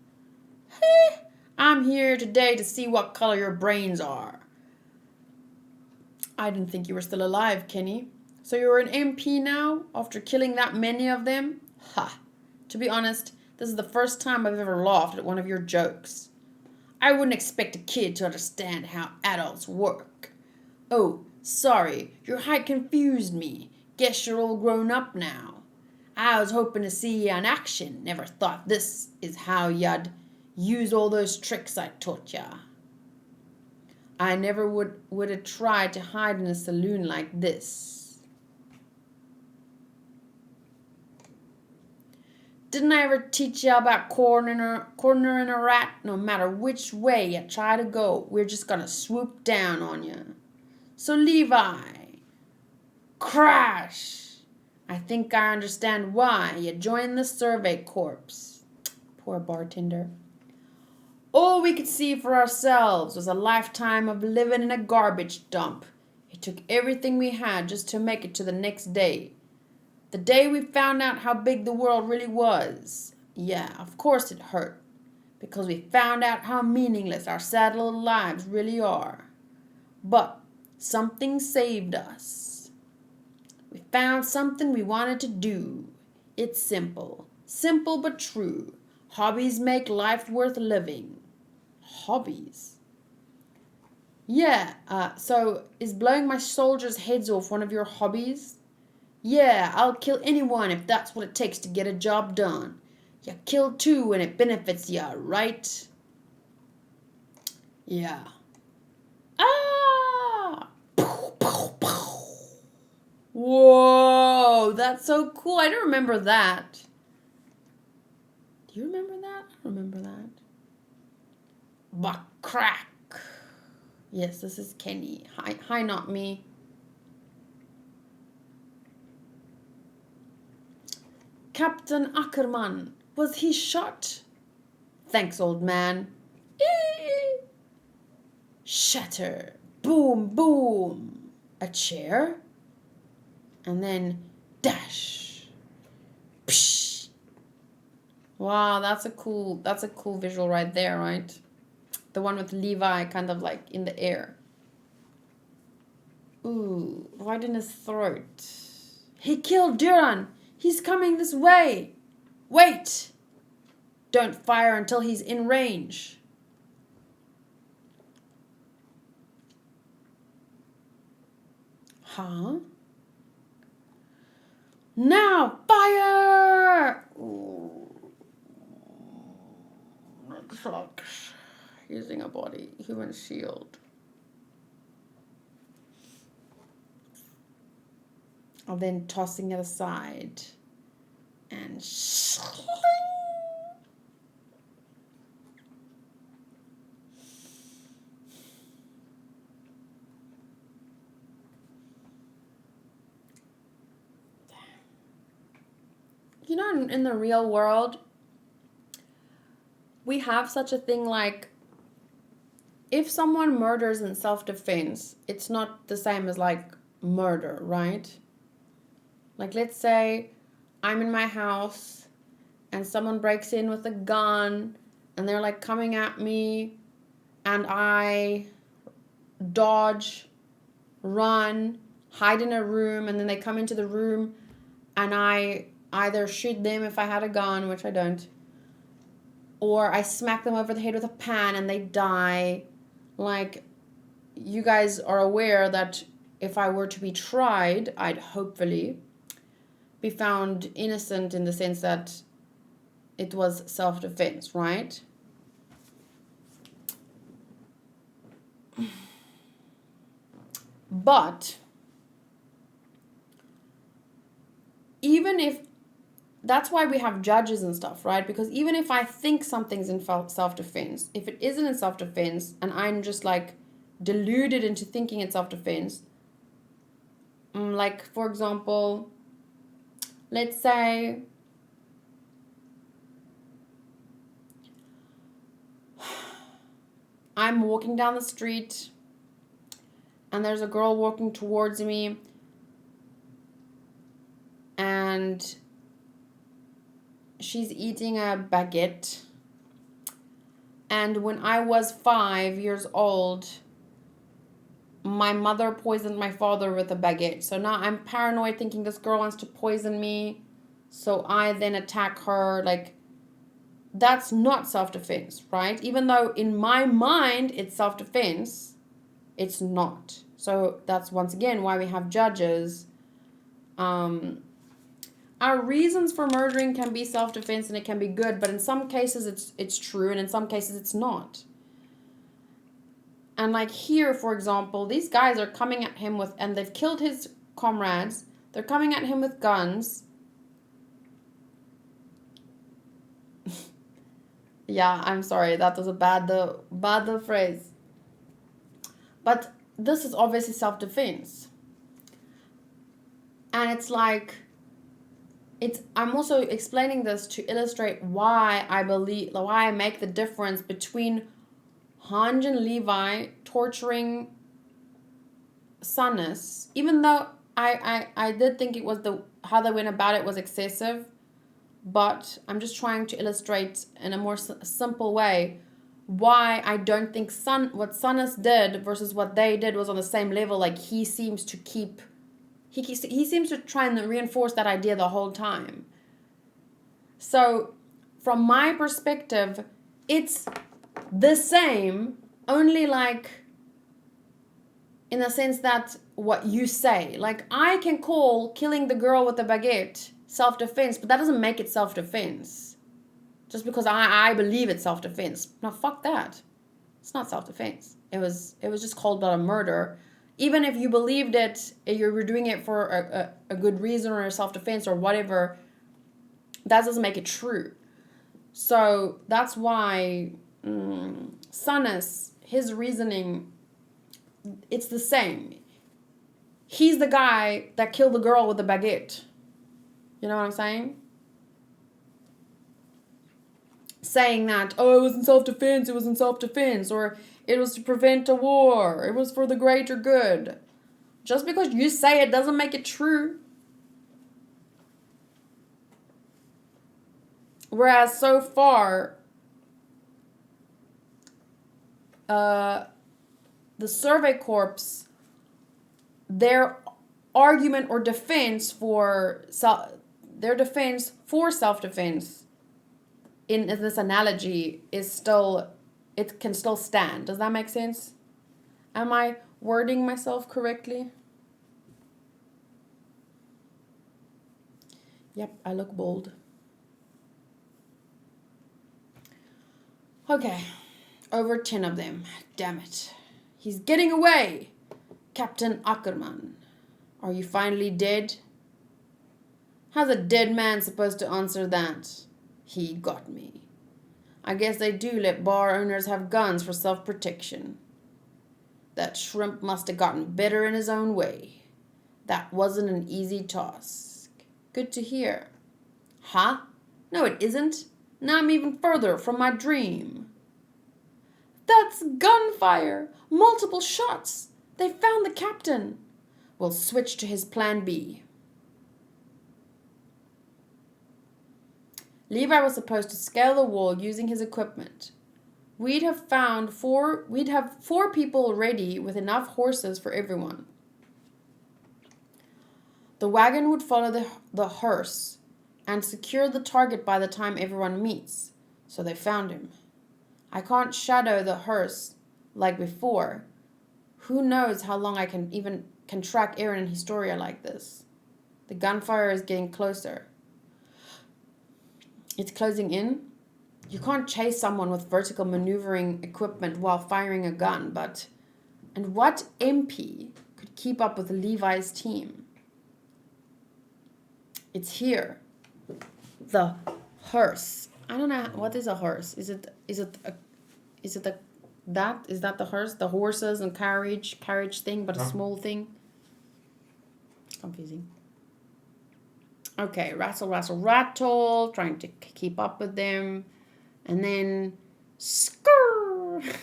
Heh. I'm here today to see what color your brains are. I didn't think you were still alive, Kenny. So you're an MP now, after killing that many of them? Ha. To be honest, this is the first time I've ever laughed at one of your jokes. I wouldn't expect a kid to understand how adults work. Oh, sorry, your height confused me. Guess you're all grown up now. I was hoping to see you in action. Never thought this is how you'd use all those tricks I taught ya. I never would have tried to hide in a saloon like this. Didn't I ever teach you about cornering a rat? No matter which way you try to go, we're just gonna swoop down on you. So Levi, crash! I think I understand why you joined the Survey Corps. Poor bartender. All we could see for ourselves was a lifetime of living in a garbage dump. It took everything we had just to make it to the next day. The day we found out how big the world really was. Yeah, of course it hurt. Because we found out how meaningless our sad little lives really are. But something saved us. We found something we wanted to do. It's simple. Simple but true. Hobbies make life worth living. Hobbies? Yeah, so is blowing my soldiers' heads off one of your hobbies? Yeah, I'll kill anyone if that's what it takes to get a job done. You kill too when it benefits ya, right? Yeah. Ah! Whoa, that's so cool. I don't remember that. Do you remember that? I don't remember that. But crack. Yes, this is Kenny. Hi, not me. Captain Ackerman, was he shot? Thanks, old man. Eee! Shatter. Boom, boom. A chair? And then dash. Psh. Wow, that's a cool visual right there, right? The one with Levi kind of like in the air. Ooh, right in his throat. He killed Duran. He's coming this way. Wait. Don't fire until he's in range. Huh? Now, fire! Ooh. That sucks. Using a human shield. And then tossing it aside. And you know, in the real world, we have such a thing like, if someone murders in self-defense, it's not the same as like murder, right? Like, let's say I'm in my house and someone breaks in with a gun and they're like coming at me and I dodge, run, hide in a room, and then they come into the room and I either shoot them if I had a gun, which I don't, or I smack them over the head with a pan and they die. Like, you guys are aware that if I were to be tried, I'd hopefully be found innocent in the sense that it was self-defense, right? But even if, that's why we have judges and stuff, right? Because even if I think something's in self-defense, if it isn't in self-defense and I'm just like deluded into thinking it's self-defense, like, for example, let's say I'm walking down the street and there's a girl walking towards me and she's eating a baguette. And when I was 5 years old, my mother poisoned my father with a baguette. So now I'm paranoid thinking this girl wants to poison me. So I then attack her. Like, that's not self-defense, right? Even though in my mind it's self-defense, it's not. So that's once again why we have judges. Our reasons for murdering can be self-defense and it can be good, but in some cases it's true and in some cases it's not. And like here, for example, these guys are coming at him with, and they've killed his comrades. They're coming at him with guns. Yeah, I'm sorry. That was a bad phrase. But this is obviously self-defense. And it's like, I'm also explaining this to illustrate why I make the difference between Hanj and Levi torturing Sannes, even though I did think it was how they went about it was excessive, but I'm just trying to illustrate in a more simple way why I don't think what Sannes did versus what they did was on the same level. Like, he seems to try and reinforce that idea the whole time. So from my perspective, it's the same, only like in the sense that what you say, like, I can call killing the girl with the baguette self-defense, but that doesn't make it self-defense just because I believe it's self-defense. Now fuck that, it's not self-defense. It was just cold-blooded murder. Even if you believed it, you were doing it for a good reason or a self-defense or whatever, that doesn't make it true. So that's why Sannes, his reasoning, it's the same. He's the guy that killed the girl with the baguette. You know what I'm saying? Saying that, oh, it was in self-defense, or it was to prevent a war, it was for the greater good. Just because you say it doesn't make it true. Whereas so far, the Survey Corps their argument or defense for self-defense in this analogy is still, it can still stand. Does that make sense? Am I wording myself correctly? Yep, I look bold. Okay, over 10 of them. Damn it. He's getting away. Captain Ackerman, are you finally dead? How's a dead man supposed to answer that? He got me. I guess they do let bar owners have guns for self-protection. That shrimp must have gotten better in his own way. That wasn't an easy task. Good to hear. Huh? No, it isn't. Now I'm even further from my dream. That's gunfire! Multiple shots! They found the captain. We'll switch to his plan B. Levi was supposed to scale the wall using his equipment. We'd have 4 people ready with enough horses for everyone. The wagon would follow the hearse and secure the target by the time everyone meets. So they found him. I can't shadow the hearse like before. Who knows how long I can track Eren and Historia like this. The gunfire is getting closer. It's closing in. You can't chase someone with vertical maneuvering equipment while firing a gun, but... And what MP could keep up with Levi's team? It's here. The hearse. I don't know, what is a hearse? Is that the hearse? The horses and carriage thing, but a small thing? Confusing. Okay, rattle, rattle, rattle, trying to keep up with them. And then, skrrr.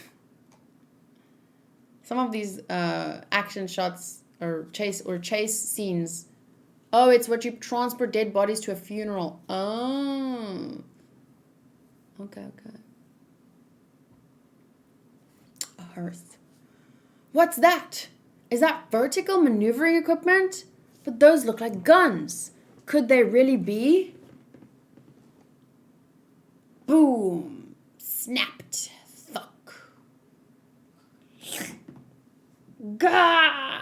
Some of these action shots or chase scenes. Oh, it's what you transport dead bodies to a funeral. Oh. Okay. A hearse. What's that? Is that vertical maneuvering equipment? But those look like guns. Could they really be? Boom. Snapped. Fuck. Gah.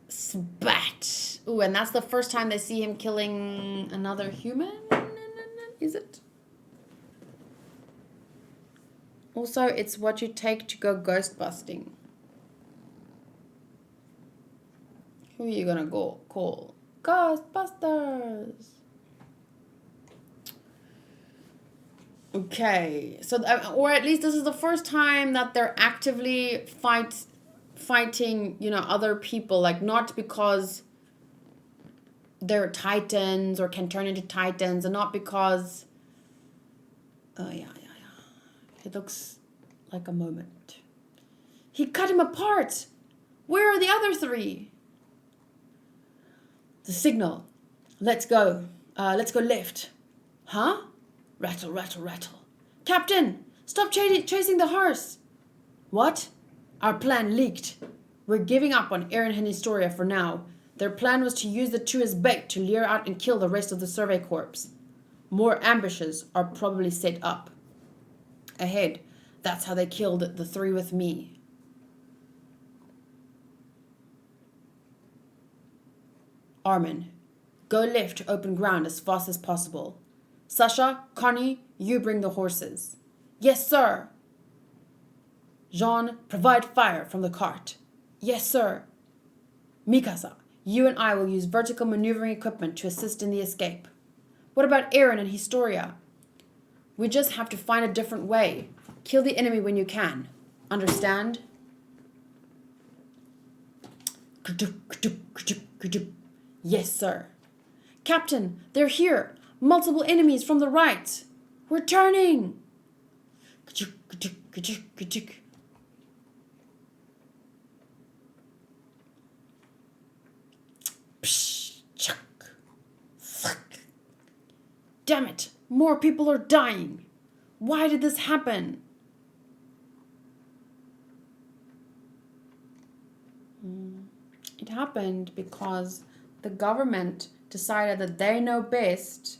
Spat. Ooh, and that's the first time they see him killing another human? Is it? Also, it's what you take to go ghost busting. Who are you gonna go call? Ghostbusters. Okay, so or at least this is the first time that they're actively fighting, other people, like not because they're titans or can turn into titans, and not because. Oh yeah. It looks like a moment. He cut him apart. Where are the other 3? The signal. Let's go. Let's go left. Huh? Rattle, rattle, rattle. Captain, stop chasing the horse. What? Our plan leaked. We're giving up on Eren and Historia for now. Their plan was to use the 2 as bait to lure out and kill the rest of the survey corps. More ambushes are probably set up. Ahead. That's how they killed the 3 with me. Armin, go left to open ground as fast as possible. Sasha, Connie, you bring the horses. Yes, sir. Jean, provide fire from the cart. Yes, sir. Mikasa, you and I will use vertical maneuvering equipment to assist in the escape. What about Eren and Historia? We just have to find a different way. Kill the enemy when you can. Understand? Yes, sir. Captain, they're here. Multiple enemies from the right. We're turning. Damn it. More people are dying. Why did this happen? It happened because the government decided that they know best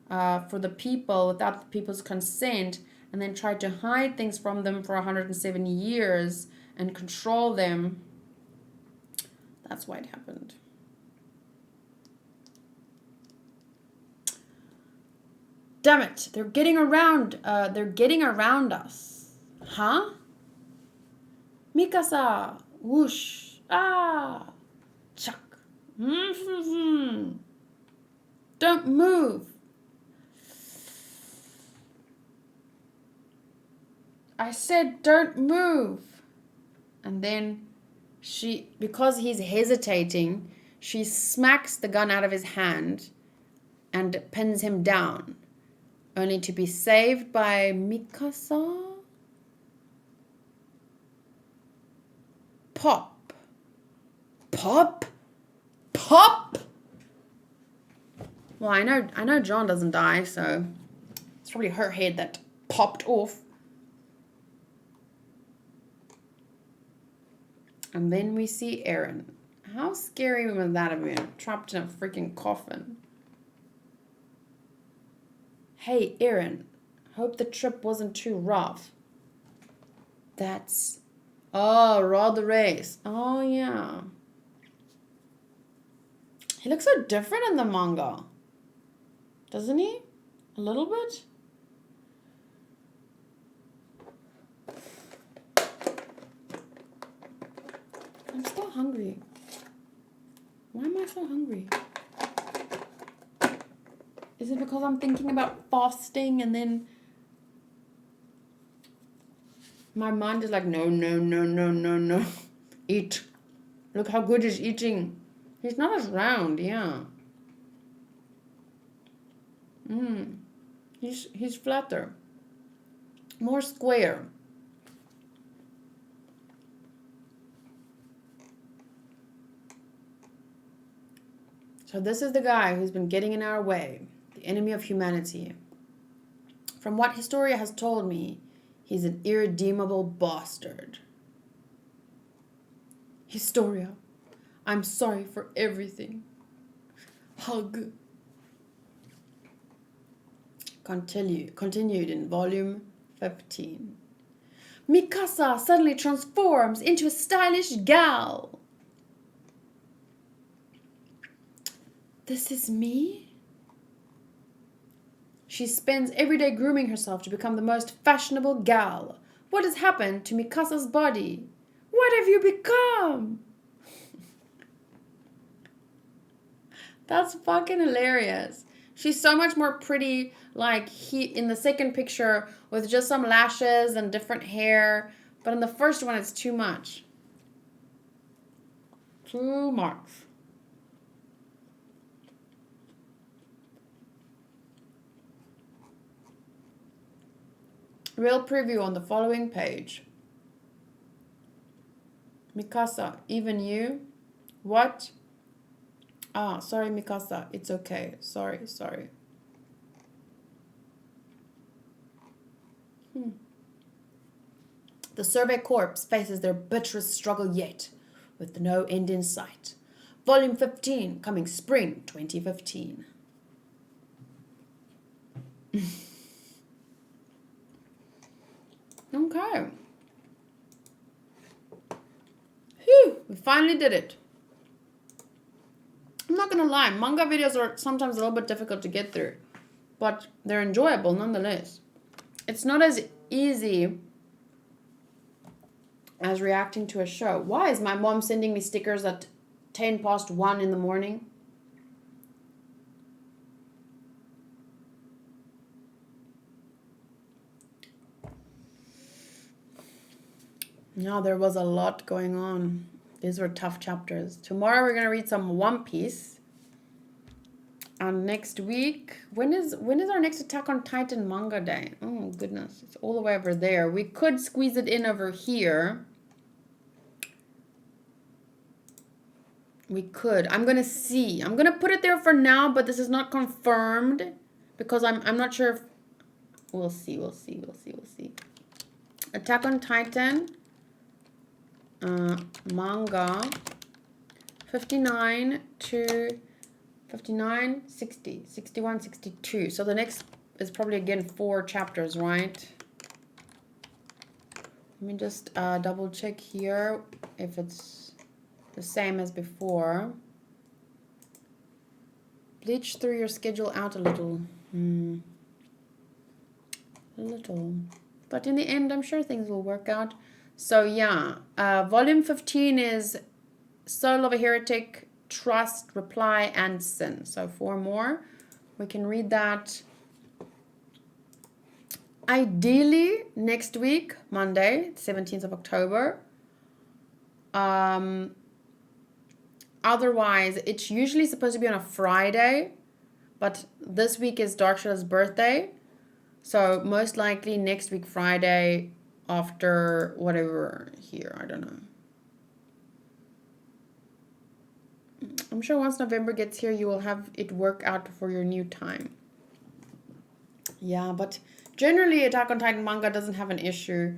for the people without the people's consent, and then tried to hide things from them for 107 years and control them. That's why it happened. Damn it! They're getting around. They're getting around us. Huh? Mikasa. Whoosh. Ah. Chuck. Don't move. I said don't move. And then she, because he's hesitating, she smacks the gun out of his hand and pins him down, only to be saved by Mikasa. Pop. Pop? Pop? Well, I know John doesn't die, so it's probably her head that popped off. And then we see Eren. How scary would that have been? Trapped in a freaking coffin. Hey, Eren. Hope the trip wasn't too rough. That's... Oh, Rod the Race. Oh, yeah. He looks so different in the manga. Doesn't he? A little bit? I'm still hungry. Why am I so hungry? Is it because I'm thinking about fasting and then my mind is like, no, no, no, no, no, no. Eat. Look how good he's eating. He's not as round, yeah. He's flatter. More square. So this is the guy who's been getting in our way. The enemy of humanity. From what Historia has told me, he's an irredeemable bastard. Historia, I'm sorry for everything. Hug. Continued in volume 15. Mikasa suddenly transforms into a stylish gal. This is me? She spends every day grooming herself to become the most fashionable gal. What has happened to Mikasa's body? What have you become? That's fucking hilarious. She's so much more pretty, like in the second picture with just some lashes and different hair. But in the first one, it's too much. Too much. Real preview on the following page. Mikasa, even you? What? Ah, sorry, Mikasa. It's okay. Sorry. The Survey Corps faces their bitterest struggle yet, with no end in sight. Volume 15, coming spring 2015. Okay. Phew, we finally did it. I'm not gonna lie, manga videos are sometimes a little bit difficult to get through, but they're enjoyable nonetheless. It's not as easy as reacting to a show. Why is my mom sending me stickers at 1:10 in the morning? Yeah, there was a lot going on. These were tough chapters. Tomorrow we're gonna read some One Piece. And next week, when is our next Attack on Titan manga day? Oh goodness, it's all the way over there. We could squeeze it in over here. We could. I'm gonna see. I'm gonna put it there for now, but this is not confirmed because I'm not sure if we'll see. Attack on Titan manga 59 to 59, 60, 61, 62. So the next is probably again 4 chapters, right? Let me just double check here if it's the same as before. Bleach through your schedule out a little. A little. But in the end, I'm sure things will work out. So yeah, volume 15 is Soul of a Heretic, Trust, Reply, and Sin. So 4 more. We can read that ideally next week, Monday, 17th of October. Otherwise, it's usually supposed to be on a Friday, but this week is Darkshadow's birthday. So most likely next week, Friday, after whatever here, I don't know. I'm sure once November gets here, you will have it work out for your new time. Yeah, but generally Attack on Titan manga doesn't have an issue.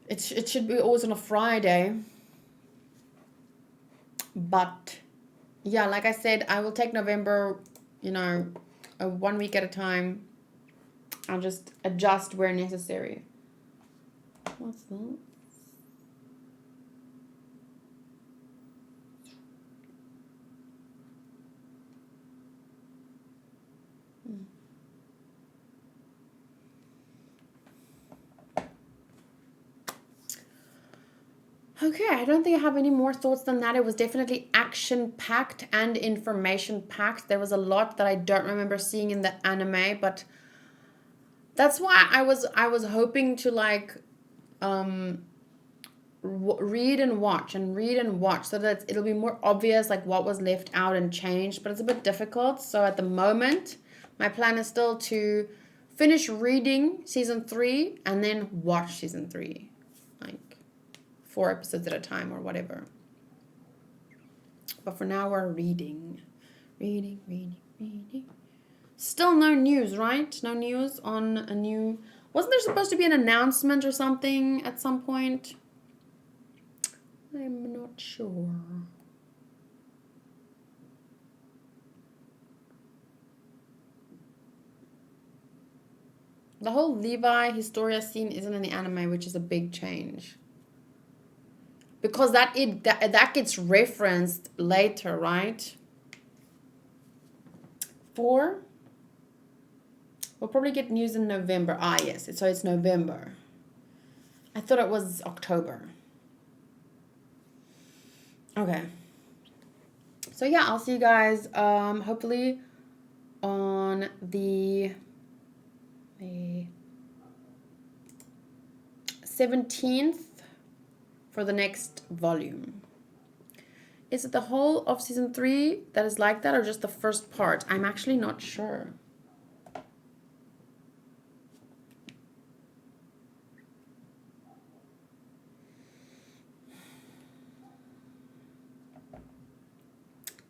It should be always on a Friday. But yeah, like I said, I will take November, 1 week at a time. I'll just adjust where necessary. What's that? Okay, I don't think I have any more thoughts than that. It was definitely action-packed and information-packed. There was a lot that I don't remember seeing in the anime, but that's why I was hoping to read and watch so that it'll be more obvious like what was left out and changed, but it's a bit difficult. So at the moment, my plan is still to finish reading season 3 and then watch season 3. 4 episodes at a time or whatever. But for now, we're reading. Reading. Still no news, right? No news on a new... Wasn't there supposed to be an announcement or something at some point? I'm not sure. The whole Levi Historia scene isn't in the anime, which is a big change. Because that gets referenced later, right? 4. We'll probably get news in November. Ah, yes. So it's November. I thought it was October. Okay. So yeah, I'll see you guys hopefully on the 17th. For the next volume. Is it the whole of season 3 that is like that or just the first part? I'm actually not sure.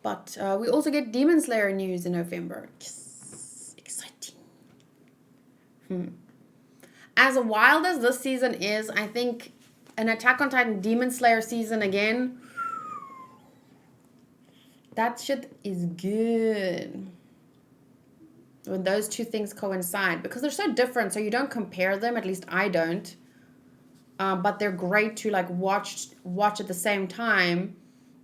But we also get Demon Slayer news in November. Yes, exciting. As wild as this season is, I think an Attack on Titan Demon Slayer season again, that shit is good. When those two things coincide. Because they're so different, so you don't compare them. At least I don't. But they're great to watch at the same time.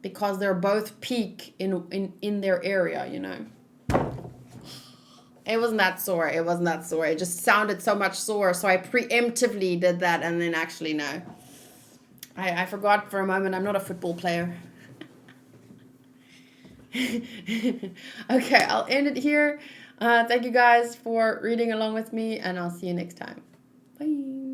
Because they're both peak in their area, It wasn't that sore. It just sounded so much sore. So I preemptively did that and then actually no. I forgot for a moment I'm not a football player. Okay, I'll end it here. Thank you guys for reading along with me, and I'll see you next time. Bye.